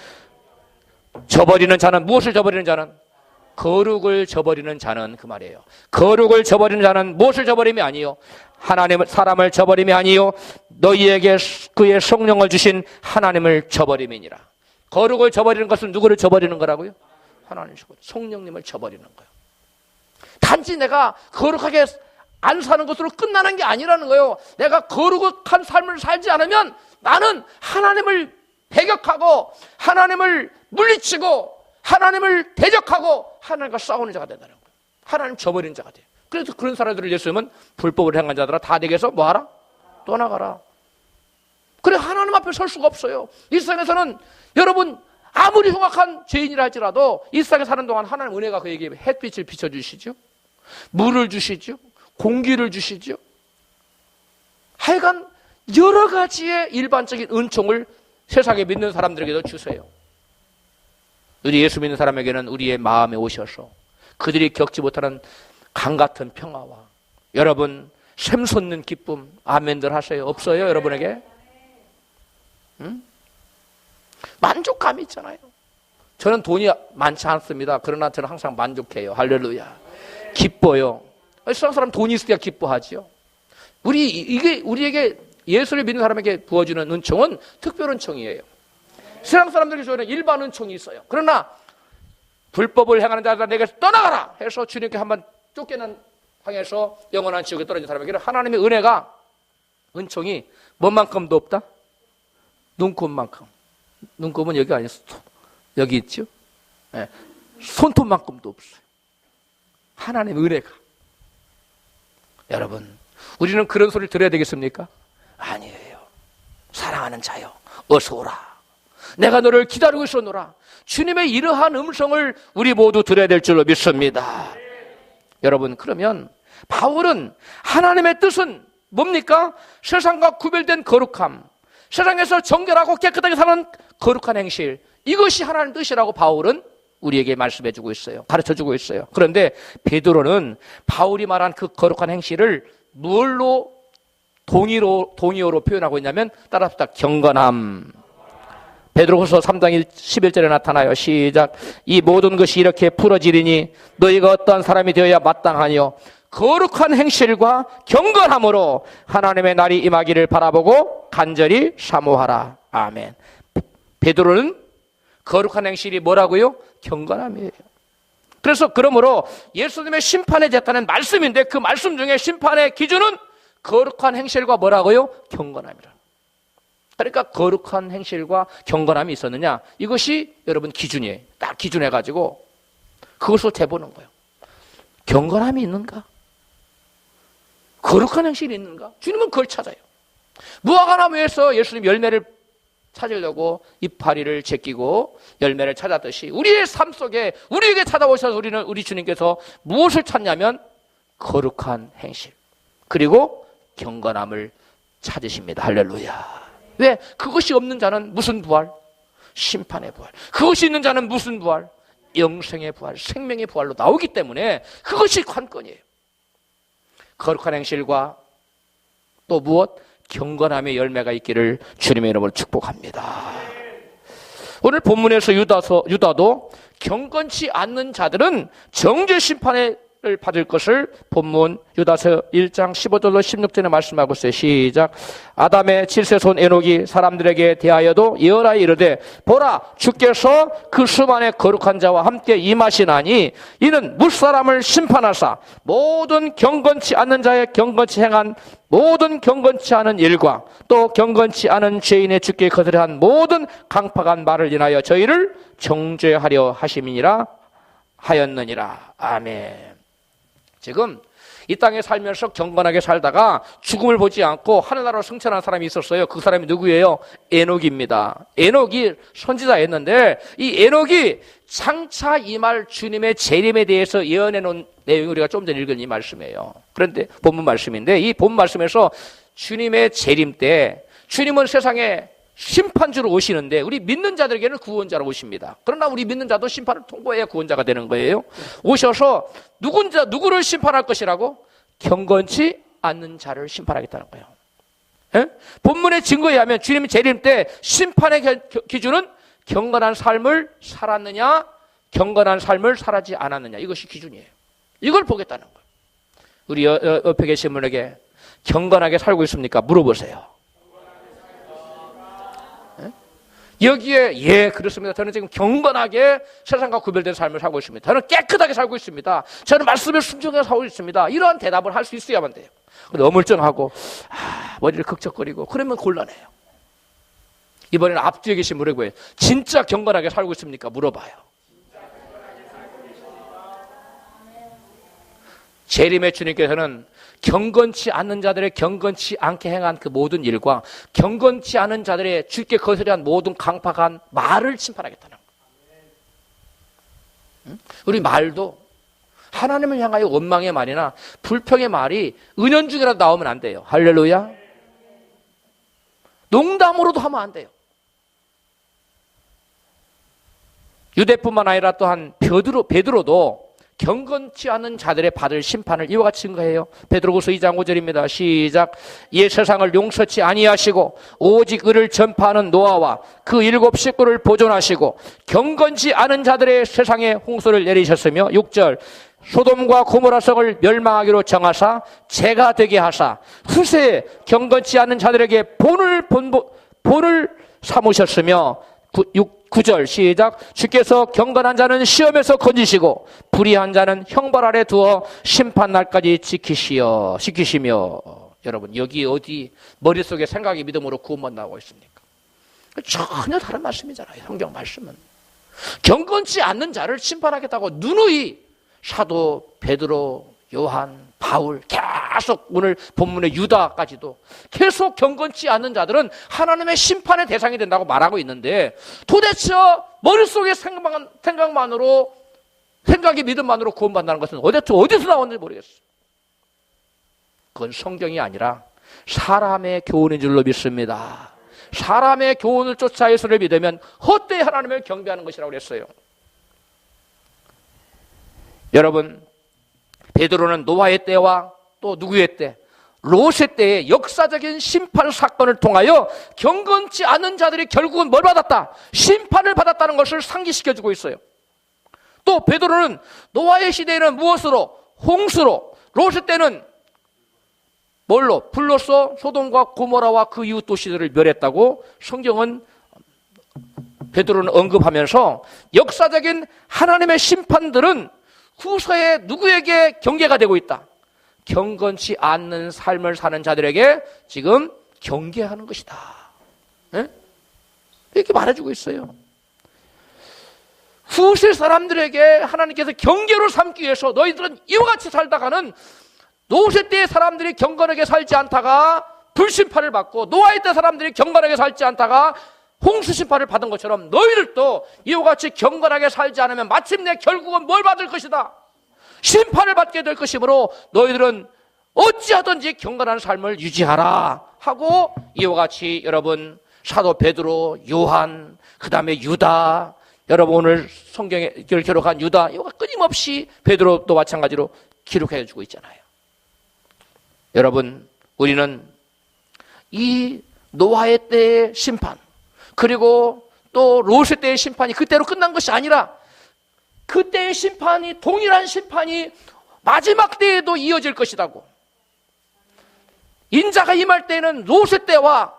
저버리는 자는, 무엇을 저버리는 자는? 거룩을 저버리는 자는, 그 말이에요. 거룩을 저버리는 자는 무엇을 저버림이 아니요 하나님을, 사람을 저버림이 아니요 너희에게 그의 성령을 주신 하나님을 저버림이니라. 거룩을 저버리는 것은 누구를 저버리는 거라고요? 하나님을 저버리는, 성령님을 저버리는 거예요. 단지 내가 거룩하게 안 사는 것으로 끝나는 게 아니라는 거예요. 내가 거룩한 삶을 살지 않으면 나는 하나님을 배격하고 하나님을 물리치고 하나님을 대적하고 하나님과 싸우는 자가 된다는 거예요. 하나님 저버리는 자가 돼요. 그래서 그런 사람들을 예수님은 불법을 행한 자들아 다 내게서 뭐하라? 떠나가라. 그래, 하나님 앞에 설 수가 없어요. 이 세상에서는 여러분 아무리 흉악한 죄인이라 할지라도 이 세상에 사는 동안 하나님 은혜가 그에게 햇빛을 비춰주시죠, 물을 주시죠, 공기를 주시죠. 하여간 여러 가지의 일반적인 은총을 세상에 믿는 사람들에게도 주세요. 우리 예수 믿는 사람에게는 우리의 마음에 오셔서 그들이 겪지 못하는 강같은 평화와 여러분 샘솟는 기쁨, 아멘들 하세요. 없어요 여러분에게? 응? 만족감이 있잖아요. 저는 돈이 많지 않습니다. 그러나 저는 항상 만족해요. 할렐루야. 기뻐요. 세상 사람 돈이 있어야 기뻐하죠. 이게 우리에게 예수를 믿는 사람에게 부어주는 은총은 특별 은총이에요. 세상 사람들이 주는 일반 은총이 있어요. 그러나 불법을 행하는 자들 내게서 떠나가라 해서 주님께 한번 쫓겨난 방에서 영원한 지옥에 떨어진 사람에게는 하나님의 은혜가, 은총이 뭔만큼도 없다? 눈곱만큼. 눈곱은 여기 아니었어. 여기 있죠? 네. 손톱만큼도 없어요. 하나님의 은혜가. 여러분, 우리는 그런 소리를 들어야 되겠습니까? 아니에요. 사랑하는 자여, 어서 오라. 내가 너를 기다리고 있었노라. 주님의 이러한 음성을 우리 모두 들어야 될 줄로 믿습니다. 여러분, 그러면 바울은 하나님의 뜻은 뭡니까? 세상과 구별된 거룩함, 세상에서 정결하고 깨끗하게 사는 거룩한 행실, 이것이 하나님 뜻이라고 바울은 우리에게 말씀해주고 있어요. 가르쳐주고 있어요. 그런데 베드로는 바울이 말한 그 거룩한 행실을 뭘로 동의어로 표현하고 있냐면 따라합시다. 경건함. 베드로후서 3장 11절에 나타나요. 시작. 이 모든 것이 이렇게 풀어지리니 너희가 어떠한 사람이 되어야 마땅하니요 거룩한 행실과 경건함으로 하나님의 날이 임하기를 바라보고 간절히 사모하라. 아멘. 베드로는 거룩한 행실이 뭐라고요? 경건함이에요. 그래서 그러므로 예수님의 심판의 재판은 말씀인데 그 말씀 중에 심판의 기준은 거룩한 행실과 뭐라고요? 경건함이라. 그러니까 거룩한 행실과 경건함이 있었느냐? 이것이 여러분 기준이에요. 딱 기준해가지고 그것을 재보는 거예요. 경건함이 있는가? 거룩한 행실이 있는가? 주님은 그걸 찾아요. 무화과나무에서 예수님 열매를 찾으려고 이파리를 제끼고 열매를 찾았듯이 우리의 삶 속에 우리에게 찾아오셔서 우리 주님께서 무엇을 찾냐면 거룩한 행실 그리고 경건함을 찾으십니다. 할렐루야. 왜? 그것이 없는 자는 무슨 부활? 심판의 부활. 그것이 있는 자는 무슨 부활? 영생의 부활, 생명의 부활로 나오기 때문에 그것이 관건이에요. 거룩한 행실과 또 무엇? 경건함의 열매가 있기를 주님의 이름으로 축복합니다. 오늘 본문에서 유다도 경건치 않는 자들은 정죄 심판을 받을 것을 본문 유다서 1장 15절로 16절에 말씀하고 있어요. 시작. 아담의 칠세손 에녹이 사람들에게 대하여도 예언하여 이르되 보라 주께서 그 수만의 거룩한 자와 함께 임하시나니 이는 무사람을 심판하사 모든 경건치 않는 자의 경건치 행한 모든 경건치 않은 일과 또 경건치 않은 죄인의 주께 거스려한 모든 강팍한 말을 인하여 저희를 정죄하려 하심이니라 하였느니라. 아멘. 지금 이 땅에 살면서 경건하게 살다가 죽음을 보지 않고 하늘나라로 승천한 사람이 있었어요. 그 사람이 누구예요? 에녹입니다. 에녹이 선지자였는데 이 에녹이 장차 임할 주님의 재림에 대해서 예언해 놓은 내용이 우리가 좀 전에 읽은 이 말씀이에요. 그런데 본문 말씀인데 이 본문 말씀에서 주님의 재림 때 주님은 세상에 심판주로 오시는데 우리 믿는 자들에게는 구원자로 오십니다. 그러나 우리 믿는 자도 심판을 통과해야 구원자가 되는 거예요. 오셔서 누구를 심판할 것이라고? 경건치 않는 자를 심판하겠다는 거예요. 예? 본문의 증거에 의하면 주님 재림 때 심판의 기준은 경건한 삶을 살았느냐 경건한 삶을 살지 않았느냐 이것이 기준이에요. 이걸 보겠다는 거예요. 우리 옆에 계신 분에게 경건하게 살고 있습니까? 물어보세요. 여기에 예 그렇습니다. 저는 지금 경건하게 세상과 구별된 삶을 살고 있습니다. 저는 깨끗하게 살고 있습니다. 저는 말씀에 순종해서 살고 있습니다. 이러한 대답을 할 수 있어야만 돼요. 근데 어물쩡하고 머리를 극적거리고 그러면 곤란해요. 이번에는 앞뒤에 계신 분에게 진짜 경건하게 살고 있습니까? 물어봐요. 재림의 주님께서는 경건치 않는 자들의 경건치 않게 행한 그 모든 일과 경건치 않은 자들의 주께 거스려한 모든 강팍한 말을 심판하겠다는 거예요. 우리 말도 하나님을 향하여 원망의 말이나 불평의 말이 은연중이라도 나오면 안 돼요. 할렐루야. 농담으로도 하면 안 돼요. 유대뿐만 아니라 또한 베드로도 경건치 않은 자들의 받을 심판을 이와 같이 증거해요. 베드로후서 2장 5절입니다. 시작. 이 세상을 용서치 아니하시고 오직 의를 전파하는 노아와 그 7 식구를 보존하시고 경건치 않은 자들의 세상에 홍수를 내리셨으며 6절. 소돔과 고모라 성을 멸망하기로 정하사 재가 되게 하사 후세에 경건치 않은 자들에게 본을 삼으셨으며 9절 시작. 주께서 경건한 자는 시험에서 건지시고 불의한 자는 형벌 아래 두어 심판날까지 지키시며 여러분 여기 어디 머릿속에 생각이 믿음으로 구원만 나오고 있습니까? 전혀 다른 말씀이잖아요. 성경 말씀은 경건치 않는 자를 심판하겠다고 누누이 사도 베드로, 요한, 바울 계속 오늘 본문의 유다까지도 계속 경건치 않는 자들은 하나님의 심판의 대상이 된다고 말하고 있는데 도대체 머릿속에 생각이 믿음만으로 구원받는다는 것은 어디서 나왔는지 모르겠어요. 그건 성경이 아니라 사람의 교훈인 줄로 믿습니다. 사람의 교훈을 쫓아 예수를 믿으면 헛되이 하나님을 경배하는 것이라고 그랬어요. 여러분, 베드로는 노아의 때와 또 누구의 때? 롯의 때의 역사적인 심판 사건을 통하여 경건치 않은 자들이 결국은 뭘 받았다? 심판을 받았다는 것을 상기시켜주고 있어요. 또 베드로는 노아의 시대에는 무엇으로? 홍수로, 롯의 때는 뭘로? 불로써 소돔과 고모라와 그 이웃 도시들을 멸했다고 성경은 베드로는 언급하면서 역사적인 하나님의 심판들은 후서에 누구에게 경계가 되고 있다? 경건치 않는 삶을 사는 자들에게 지금 경계하는 것이다. 네? 이렇게 말해주고 있어요. 후세 사람들에게 하나님께서 경계로 삼기 위해서 너희들은 이와 같이 살다가는 노세 때의 사람들이 경건하게 살지 않다가 불심판을 받고 노아의 때 사람들이 경건하게 살지 않다가 홍수 심판을 받은 것처럼 너희들도 이와 같이 경건하게 살지 않으면 마침내 결국은 뭘 받을 것이다? 심판을 받게 될 것이므로 너희들은 어찌하든지 경건한 삶을 유지하라 하고 이와 같이 여러분 사도 베드로, 요한, 그 다음에 유다, 여러분 오늘 성경에 기록한 유다, 이거 끊임없이 베드로도 마찬가지로 기록해 주고 있잖아요. 여러분, 우리는 이 노아의 때의 심판, 그리고 또 롯의 때의 심판이 그때로 끝난 것이 아니라 그때의 심판이, 동일한 심판이 마지막 때에도 이어질 것이라고. 인자가 임할 때는 롯의 때와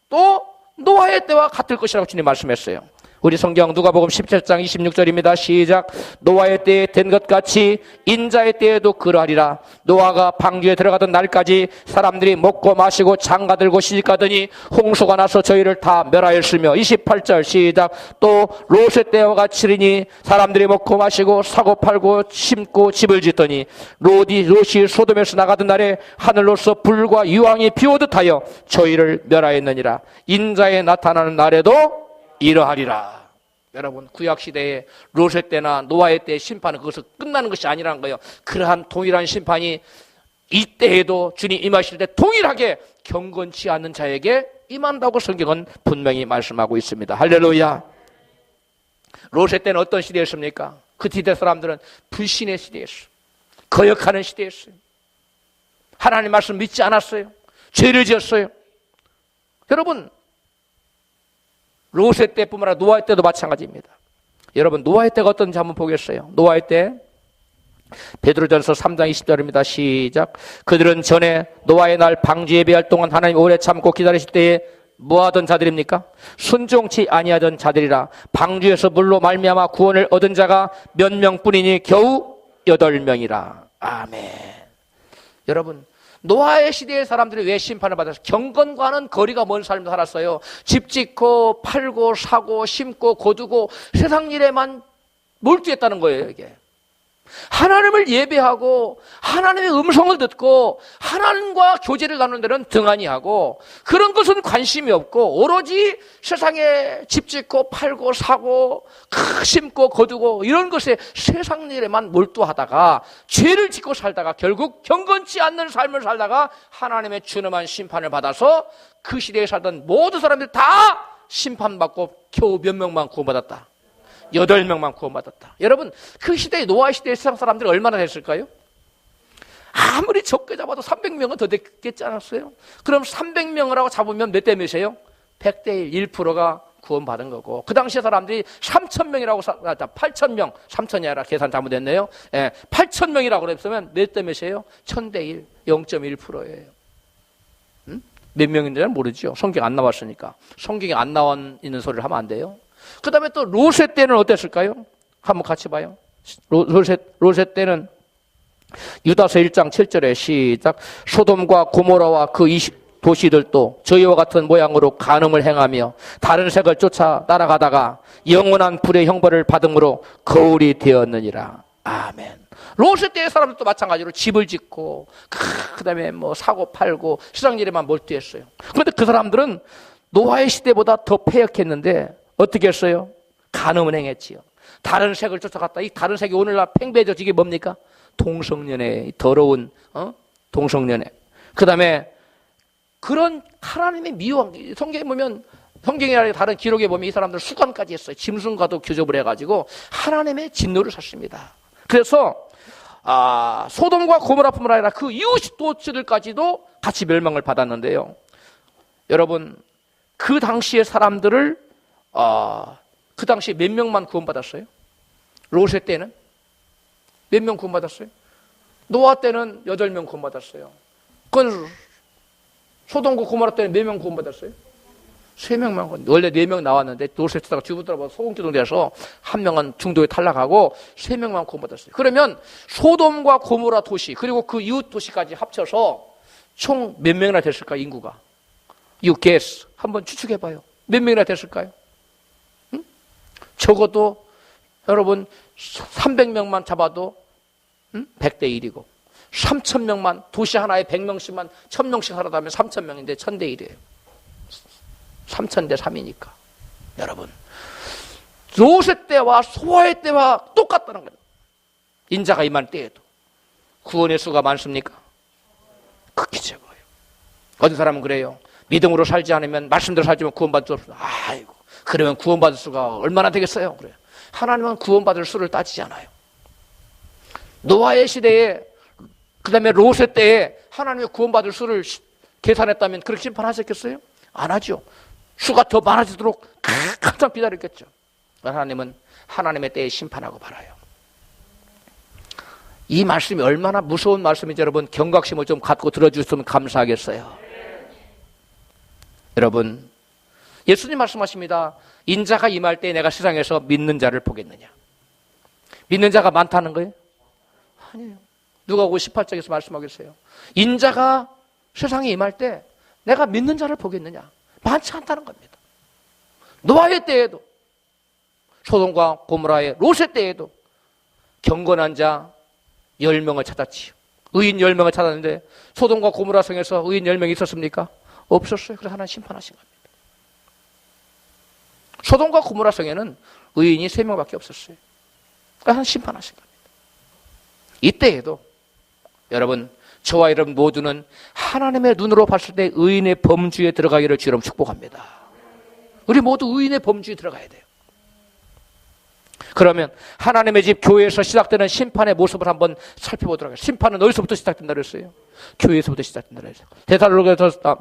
또 노아의 때와 같을 것이라고 주님 말씀했어요. 우리 성경 누가복음 17장 26절입니다. 시작. 노아의 때에 된 것 같이 인자의 때에도 그러하리라. 노아가 방주에 들어가던 날까지 사람들이 먹고 마시고 장가들고 시집가더니 홍수가 나서 저희를 다 멸하였으며. 28절 시작. 또 롯의 때와 같이리니 사람들이 먹고 마시고 사고 팔고 심고 집을 짓더니 롯이 소돔에서 나가던 날에 하늘로서 불과 유황이 비오듯 하여 저희를 멸하였느니라. 인자에 나타나는 날에도 이러하리라. 여러분, 구약시대에 롯의 때나 노아의 때의 심판은 그것을 끝나는 것이 아니라는 거예요. 그러한 동일한 심판이 이때에도 주님 임하실 때 동일하게 경건치 않은 자에게 임한다고 성경은 분명히 말씀하고 있습니다. 할렐루야. 롯의 때는 어떤 시대였습니까? 그 시대 사람들은 불신의 시대였어요. 거역하는 시대였어요. 하나님 말씀 믿지 않았어요. 죄를 지었어요. 여러분, 롯의 때뿐만 아니라 노아의 때도 마찬가지입니다. 여러분, 노아의 때가 어떤지 한번 보겠어요. 노아의 때 베드로전서 3장 20절입니다. 시작. 그들은 전에 노아의 날 방주 예배할 동안 하나님 오래 참고 기다리실 때에 뭐하던 자들입니까? 순종치 아니하던 자들이라. 방주에서 물로 말미암아 구원을 얻은 자가 몇 명뿐이니 겨우 8명이라. 아멘. 여러분, 노아의 시대의 사람들이 왜 심판을 받았어요? 경건과는 거리가 먼 삶을 살았어요. 집 짓고 팔고 사고 심고 거두고 세상 일에만 몰두했다는 거예요. 이게 하나님을 예배하고 하나님의 음성을 듣고 하나님과 교제를 나누는 데는 등한히 하고 그런 것은 관심이 없고 오로지 세상에 집 짓고 팔고 사고 심고 거두고 이런 것에 세상 일에만 몰두하다가 죄를 짓고 살다가 결국 경건치 않는 삶을 살다가 하나님의 준엄한 심판을 받아서 그 시대에 살던 모든 사람들이 다 심판받고 겨우 몇 명만 구원받았다. 8명만 구원받았다. 여러분, 그 시대에 노아 시대의 세상 사람들이 얼마나 됐을까요? 아무리 적게 잡아도 300명은 더 됐겠지 않았어요? 그럼 300명이라고 잡으면 몇 대 몇이에요? 100대 1, 1%가 구원받은 거고, 그 당시에 사람들이 3,000명이라고 8,000명, 3,000이 아니라 계산 잘못했네요. 8,000명이라고 그랬으면 몇 대 몇이에요? 1,000대 1, 0.1%예요. 몇 명인지는 모르죠. 성경 안 나왔으니까. 성경에 안 나와 있는 소리를 하면 안 돼요. 그 다음에 또 롯의 때는 어땠을까요? 한번 같이 봐요. 롯의 때는 유다서 1장 7절에 시작. 소돔과 고모라와 그 도시들도 저희와 같은 모양으로 간음을 행하며 다른 색을 쫓아 따라가다가 영원한 불의 형벌을 받음으로 거울이 되었느니라. 아멘. 롯의 때의 사람들도 마찬가지로 집을 짓고 그 다음에 뭐 사고 팔고 세상 일에만 몰두했어요. 그런데 그 사람들은 노아의 시대보다 더 패역했는데 어떻게 했어요? 간음을 행했지요. 다른 색을 쫓아갔다. 이 다른 색이 오늘날 팽배해져. 이게 뭡니까? 동성연애, 더러운 동성연애. 그 다음에 그런 하나님의 미워한, 성경에 보면 성경이나 다른 기록에 보면 이 사람들 수관까지 했어요. 짐승과도 교접을 해가지고 하나님의 진노를 샀습니다. 그래서 소돔과 고모라뿐만 아니라 그 이웃 도시들까지도 같이 멸망을 받았는데요. 여러분, 그 당시의 사람들을 그 당시에 몇 명만 구원받았어요? 롯의 때는 몇 명 구원받았어요? 노아 때는 8명 구원받았어요. 그건 소돔과 고모라 때는 몇 명 구원받았어요? 3명만. 원래 4명 나왔는데 롯을 쓰다가 주부들하고 소금기둥 돼서 한 명은 중도에 탈락하고 3명만 구원받았어요. 그러면 소돔과 고모라 도시 그리고 그 이웃 도시까지 합쳐서 총 몇 명이나 됐을까요? 인구가. You guess. 한번 추측해봐요. 몇 명이나 됐을까요? 응? 적어도 여러분 300명만 잡아도 100대 1이고 3,000명만 도시 하나에 100명씩만 1,000명씩 하라고 하면 3,000명인데 1,000대 1이에요. 3,000대 3이니까. 여러분, 롯의 때와 소아의 때와 똑같다는 거예요. 인자가 임할 때에도. 구원의 수가 많습니까? 극히 적어요. 어떤 사람은 그래요. 믿음으로 살지 않으면, 말씀대로 살지 않으면 구원받을 수 없어요. 아이고, 그러면 구원받을 수가 얼마나 되겠어요? 그래요. 하나님은 구원받을 수를 따지지 않아요. 노아의 시대에, 그 다음에 롯의 때에 하나님의 구원받을 수를 계산했다면 그렇게 심판하셨겠어요? 안 하죠. 수가 더 많아지도록 한참 기다렸겠죠. 하나님은 하나님의 때에 심판하고 말아요. 이 말씀이 얼마나 무서운 말씀인지 여러분 경각심을 좀 갖고 들어주셨으면 감사하겠어요. 여러분, 예수님 말씀하십니다. 인자가 임할 때 내가 세상에서 믿는 자를 보겠느냐. 믿는 자가 많다는 거예요? 아니에요. 누가 58장에서 말씀하겠어요? 인자가 세상에 임할 때 내가 믿는 자를 보겠느냐. 많지 않다는 겁니다. 노아의 때에도 소돔과 고모라의 롯의 때에도 경건한 자 10명을 찾았지요. 의인 10명을 찾았는데 소돔과 고모라 성에서 의인 10명이 있었습니까? 없었어요. 그래서 하나님 심판하신 겁니다. 소돔과 고모라 성에는 의인이 3명밖에 없었어요. 그래서 하나님 심판하신 겁니다. 이때에도 여러분, 저와 여러분 모두는 하나님의 눈으로 봤을 때 의인의 범주에 들어가기를 주로 축복합니다. 우리 모두 의인의 범주에 들어가야 돼요. 그러면 하나님의 집 교회에서 시작되는 심판의 모습을 한번 살펴보도록 하겠습니다. 심판은 어디서부터 시작된다 그랬어요? 교회에서부터 시작된다 그랬어요.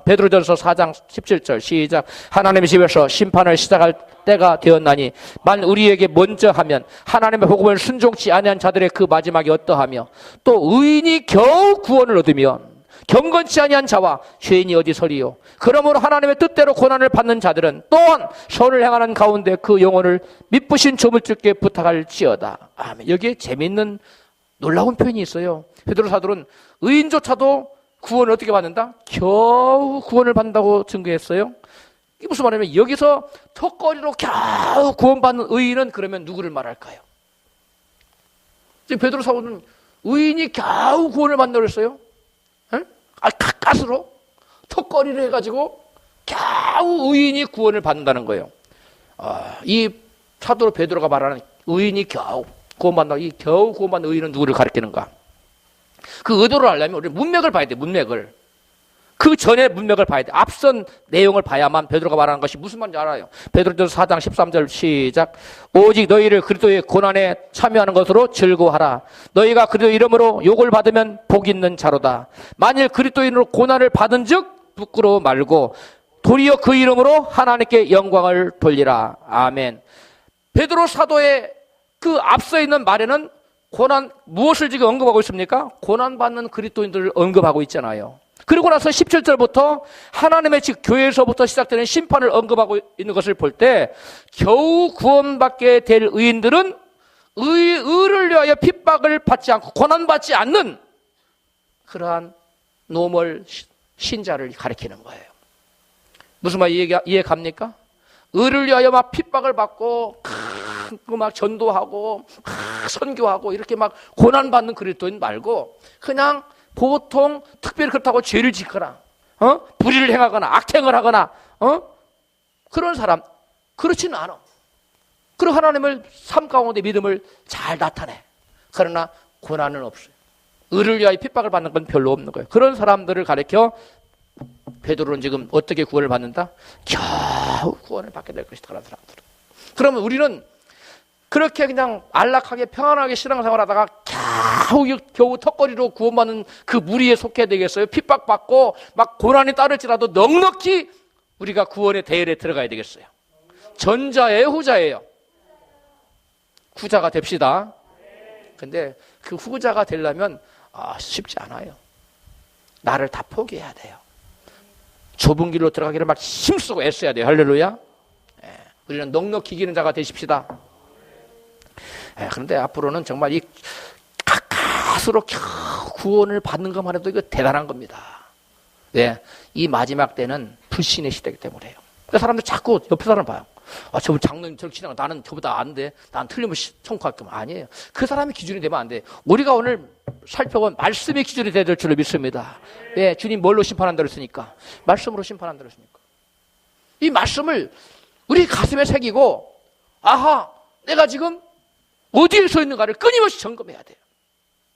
베드로전서 4장 17절 시작. 하나님의 집에서 심판을 시작할 때가 되었나니 만 우리에게 먼저 하면 하나님의 복음을 순종치 아니한 자들의 그 마지막이 어떠하며 또 의인이 겨우 구원을 얻으면 경건치 아니한 자와 죄인이 어디 서리요. 그러므로 하나님의 뜻대로 고난을 받는 자들은 또한 선을 행하는 가운데 그 영혼을 미쁘신 조물주께 부탁할지어다. 아멘. 여기에 재미있는 놀라운 표현이 있어요. 베드로 사도는 의인조차도 구원을 어떻게 받는다? 겨우 구원을 받는다고 증거했어요. 이게 무슨 말이냐면 여기서 턱걸이로 겨우 구원받는 의인은 그러면 누구를 말할까요? 지금 베드로 사도는 의인이 겨우 구원을 받는다고 했어요. 가까스로 턱걸이를 해가지고 겨우 의인이 구원을 받는다는 거예요. 이 사도 베드로가 말하는 의인이 겨우 구원받는다. 이 겨우 구원받는 의인은 누구를 가리키는가? 그 의도를 알려면 우리 문맥을 봐야 돼. 문맥을. 그 전에 문맥을 봐야 돼. 앞선 내용을 봐야만 베드로가 말하는 것이 무슨 말인지 알아요. 베드로전서 4장 13절 시작. 오직 너희를 그리스도의 고난에 참여하는 것으로 즐거워하라. 너희가 그리스도 이름으로 욕을 받으면 복 있는 자로다. 만일 그리스도인으로 고난을 받은 즉 부끄러워 말고 도리어 그 이름으로 하나님께 영광을 돌리라. 아멘. 베드로 사도의 그 앞서 있는 말에는 고난, 무엇을 지금 언급하고 있습니까? 고난받는 그리스도인들을 언급하고 있잖아요. 그리고 나서 17절부터 하나님의 집 교회에서부터 시작되는 심판을 언급하고 있는 것을 볼 때 겨우 구원받게 될 의인들은 의를 위하여 핍박을 받지 않고 고난받지 않는 그러한 노멀 신자를 가리키는 거예요. 무슨 말 이해 갑니까? 의를 위하여 막 핍박을 받고 막 전도하고 선교하고 이렇게 막 고난받는 그리스도인 말고 그냥 보통 특별히 그렇다고 죄를 짓거나 불의를 행하거나 악행을 하거나 그런 사람 그렇지는 않아. 그리고 하나님을 삶 가운데 믿음을 잘 나타내. 그러나 고난은 없어요. 의를 위하여 핍박을 받는 건 별로 없는 거예요. 그런 사람들을 가리켜 베드로는 지금 어떻게 구원을 받는다? 겨우 구원을 받게 될 것이다. 그런 사람들은. 그러면 우리는 그렇게 그냥 안락하게 평안하게 신앙생활하다가 겨우 턱걸이로 구원받는 그 무리에 속해야 되겠어요? 핍박받고 막 고난이 따를지라도 넉넉히 우리가 구원의 대열에 들어가야 되겠어요? 전자예요, 후자예요? 후자가 됩시다. 근데 그 후자가 되려면 쉽지 않아요. 나를 다 포기해야 돼요. 좁은 길로 들어가기를 막 힘쓰고 애써야 돼요. 할렐루야. 우리는 넉넉히 이기는 자가 되십시다. 그런데 앞으로는 정말 이 가까스로 겨우 구원을 받는 것만 해도 이거 대단한 겁니다. 네, 이 마지막 때는 불신의 시대이기 때문에요. 사람들 자꾸 옆에 사람 봐요. 저분 장로님 저렇게 지나가 나는 저보다 안 돼. 난 틀리면 천국할 거면 아니에요. 그 사람이 기준이 되면 안 돼. 우리가 오늘 살펴본 말씀의 기준이 되야 될 줄로 믿습니다. 왜? 주님 뭘로 심판한다고 했으니까? 말씀으로 심판한다고 했으니까. 이 말씀을 우리 가슴에 새기고 아하 내가 지금 어디에 서 있는가를 끊임없이 점검해야 돼요.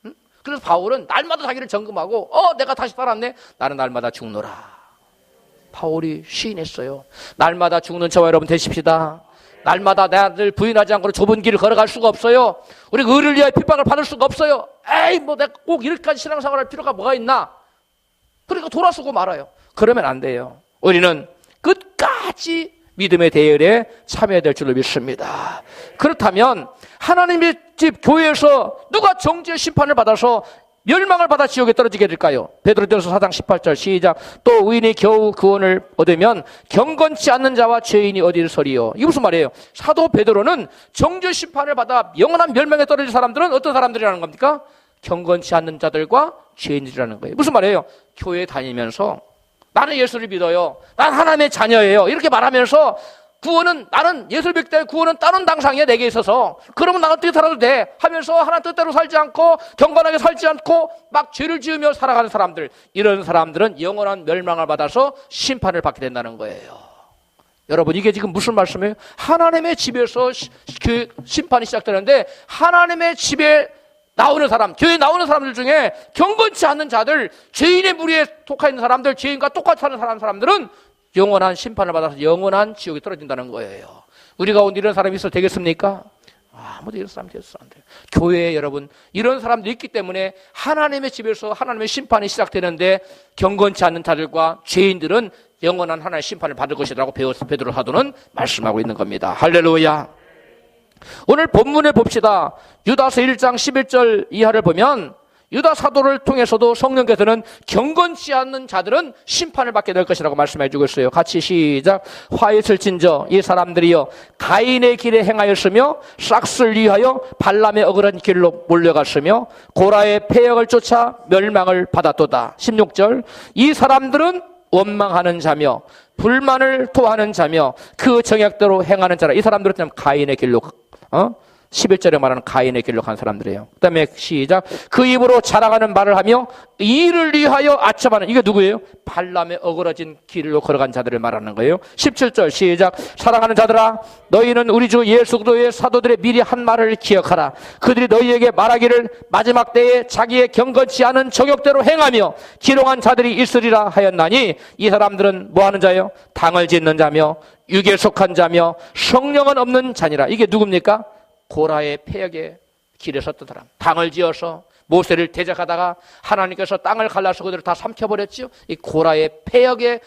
응? 그래서 바울은 날마다 자기를 점검하고 내가 다시 살았네. 나는 날마다 죽노라. 바울이 시인했어요. 날마다 죽는 저와 여러분 되십시다. 날마다 나를 부인하지 않고 좁은 길을 걸어갈 수가 없어요. 우리가 의를 위하여 핍박을 받을 수가 없어요. 에이 뭐 내가 꼭 이렇게까지 신앙생활할 필요가 뭐가 있나. 그러니까 돌아서고 말아요. 그러면 안 돼요. 우리는 끝까지 믿음의 대열에 참여해야 될 줄로 믿습니다. 그렇다면 하나님의 집 교회에서 누가 정죄의 심판을 받아서 멸망을 받아 지옥에 떨어지게 될까요? 베드로전서 4장 18절 시작. 또 의인이 겨우 구원을 얻으면 경건치 않는 자와 죄인이 어디를 서리요. 이게 무슨 말이에요? 사도 베드로는 정죄 심판을 받아 영원한 멸망에 떨어질 사람들은 어떤 사람들이라는 겁니까? 경건치 않는 자들과 죄인들이라는 거예요. 무슨 말이에요? 교회 다니면서 나는 예수를 믿어요. 난 하나님의 자녀예요. 이렇게 말하면서 구원은 나는 예수를 믿기 때문에 구원은 다른 당상이야 내게 있어서 그러면 나 어떻게 살아도 돼 하면서 하나님 뜻대로 살지 않고 경건하게 살지 않고 막 죄를 지으며 살아가는 사람들, 이런 사람들은 영원한 멸망을 받아서 심판을 받게 된다는 거예요. 여러분 이게 지금 무슨 말씀이에요? 하나님의 집에서 그 심판이 시작되는데 하나님의 집에 나오는 사람, 교회에 나오는 사람들 중에 경건치 않는 자들, 죄인의 무리에 속해 있는 사람들, 죄인과 똑같이 사는 사람들은 영원한 심판을 받아서 영원한 지옥에 떨어진다는 거예요. 우리 가운데 이런 사람이 있어도 되겠습니까? 아무도 이런 사람이 있어도 안 돼요. 교회에 여러분 이런 사람들이 있기 때문에 하나님의 집에서 하나님의 심판이 시작되는데 경건치 않는 자들과 죄인들은 영원한 하나님의 심판을 받을 것이라고 베드로 사도는 말씀하고 있는 겁니다. 할렐루야. 오늘 본문을 봅시다. 유다서 1장 11절 이하를 보면 유다 사도를 통해서도 성령께서는 경건치 않는 자들은 심판을 받게 될 것이라고 말씀해 주고 있어요. 같이 시작. 화했을진저 이 사람들이여 가인의 길에 행하였으며 싹을 위하여 발람의 억울한 길로 몰려갔으며 고라의 패역을 쫓아 멸망을 받았도다. 16절 이 사람들은 원망하는 자며 불만을 토하는 자며 그 정약대로 행하는 자라. 이 사람들은 가인의 길로 11절에 말하는 가인의 길로 간 사람들이에요. 그 다음에 시작. 그 입으로 자랑하는 말을 하며 이를 위하여 아첨하는, 이게 누구예요? 발람의 어그러진 길로 걸어간 자들을 말하는 거예요. 17절 시작. 사랑하는 자들아 너희는 우리 주 예수 그리스도의 사도들의 미리 한 말을 기억하라. 그들이 너희에게 말하기를 마지막 때에 자기의 경건치 않은 정욕대로 행하며 기롱한 자들이 있으리라 하였나니 이 사람들은 뭐 하는 자예요? 당을 짓는 자며 육에 속한 자며 성령은 없는 자니라. 이게 누굽니까? 고라의 패역의 길에 섰던 사람. 당을 지어서 모세를 대적하다가 하나님께서 땅을 갈라서 그들을 다 삼켜버렸죠. 이 고라의 패역에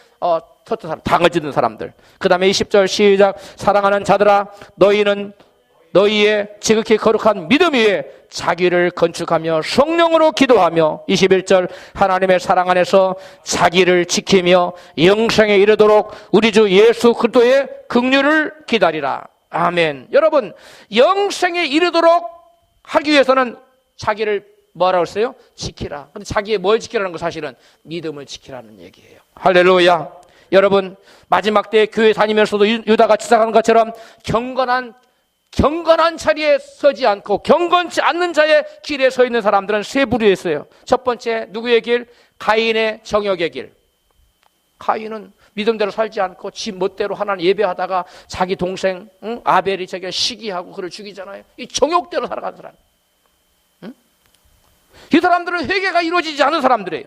섰던 사람, 당을 짓는 사람들. 그 다음에 20절 시작. 사랑하는 자들아 너희는 너희의 지극히 거룩한 믿음 위에 자기를 건축하며 성령으로 기도하며 21절 하나님의 사랑 안에서 자기를 지키며 영생에 이르도록 우리 주 예수 그리스도의 긍휼을 기다리라. 아멘. 여러분 영생에 이르도록 하기 위해서는 자기를 뭐라고 했어요? 지키라. 근데 자기의 뭘 지키라는 거 사실은 믿음을 지키라는 얘기예요. 할렐루야. 여러분 마지막 때 교회 다니면서도 유다가 지적하는 것처럼 경건한 자리에 서지 않고 경건치 않는 자의 길에 서 있는 사람들은 세 부류에 있어요. 첫 번째 누구의 길? 가인의 정욕의 길. 가인은 믿음대로 살지 않고 지 멋대로 하나님 예배하다가 자기 동생 아벨이 자기가 시기하고 그를 죽이잖아요. 이 정욕대로 살아가는 사람. 이 사람들은 회개가 이루어지지 않은 사람들이에요.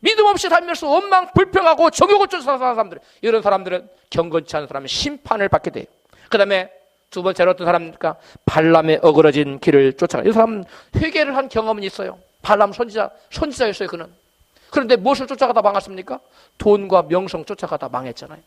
믿음 없이 살면서 원망 불평하고 정욕을 쫓아가는 사람들, 이런 사람들은 경건치 않은 사람은 심판을 받게 돼요. 그 다음에 두 번째로 어떤 사람입니까? 발람의 어그러진 길을 쫓아가. 이 사람은 회개를 한 경험은 있어요. 발람 선지자였어요, 그는. 그런데 무엇을 쫓아가다 망했습니까? 돈과 명성 쫓아가다 망했잖아요.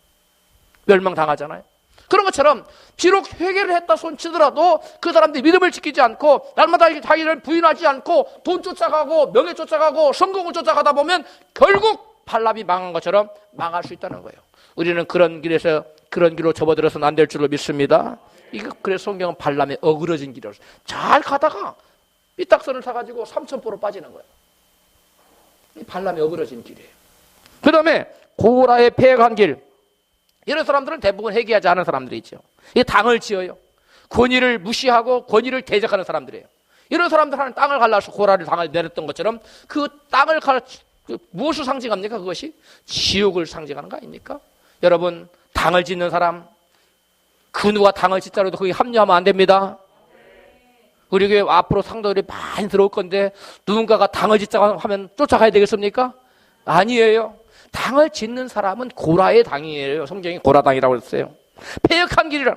멸망당하잖아요. 그런 것처럼 비록 회개를 했다 손치더라도 그 사람들이 믿음을 지키지 않고 날마다 자기를 부인하지 않고 돈 쫓아가고 명예 쫓아가고 성공을 쫓아가다 보면 결국 발람이 망한 것처럼 망할 수 있다는 거예요. 우리는 그런 길로 접어들어서는 안 될 줄로 믿습니다. 그래서 성경은 발람의 어그러진 길이라서 잘 가다가 삐딱선을 타가지고 삼천포로 빠지는 거예요. 이 발람의 어그러진 길이에요. 그 다음에 고라의 패역한 길. 이런 사람들은 대부분 회개하지 않은 사람들이죠. 이 당을 지어요. 권위를 무시하고 권위를 대적하는 사람들이에요. 이런 사람들 하는 땅을 갈라서 고라를 당을 내렸던 것처럼 그 땅을 무엇을 상징합니까? 그것이 지옥을 상징하는 거 아닙니까? 여러분, 당을 짓는 사람, 그 누가 당을 짓자라도 거기 합류하면 안 됩니다. 우리 교회 앞으로 상도들이 많이 들어올 건데 누군가가 당을 짓자고 하면 쫓아가야 되겠습니까? 아니에요. 당을 짓는 사람은 고라의 당이에요. 성경이 고라당이라고 했어요. 패역한 길이라.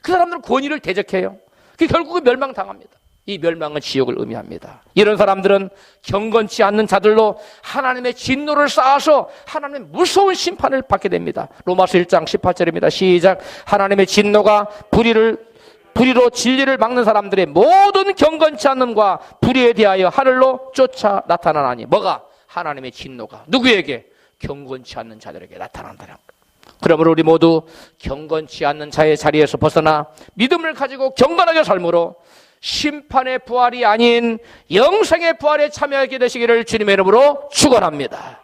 그 사람들은 권위를 대적해요. 그 결국은 멸망당합니다. 이 멸망은 지옥을 의미합니다. 이런 사람들은 경건치 않는 자들로 하나님의 진노를 쌓아서 하나님의 무서운 심판을 받게 됩니다. 로마서 1장 18절입니다. 시작. 하나님의 진노가 불의로 진리를 막는 사람들의 모든 경건치 않음과 불의에 대하여 하늘로 쫓아 나타나나니. 뭐가? 하나님의 진노가 누구에게? 경건치 않는 자들에게 나타난다는 것. 그러므로 우리 모두 경건치 않는 자의 자리에서 벗어나 믿음을 가지고 경건하게 삶으로 심판의 부활이 아닌 영생의 부활에 참여하게 되시기를 주님의 이름으로 축원합니다.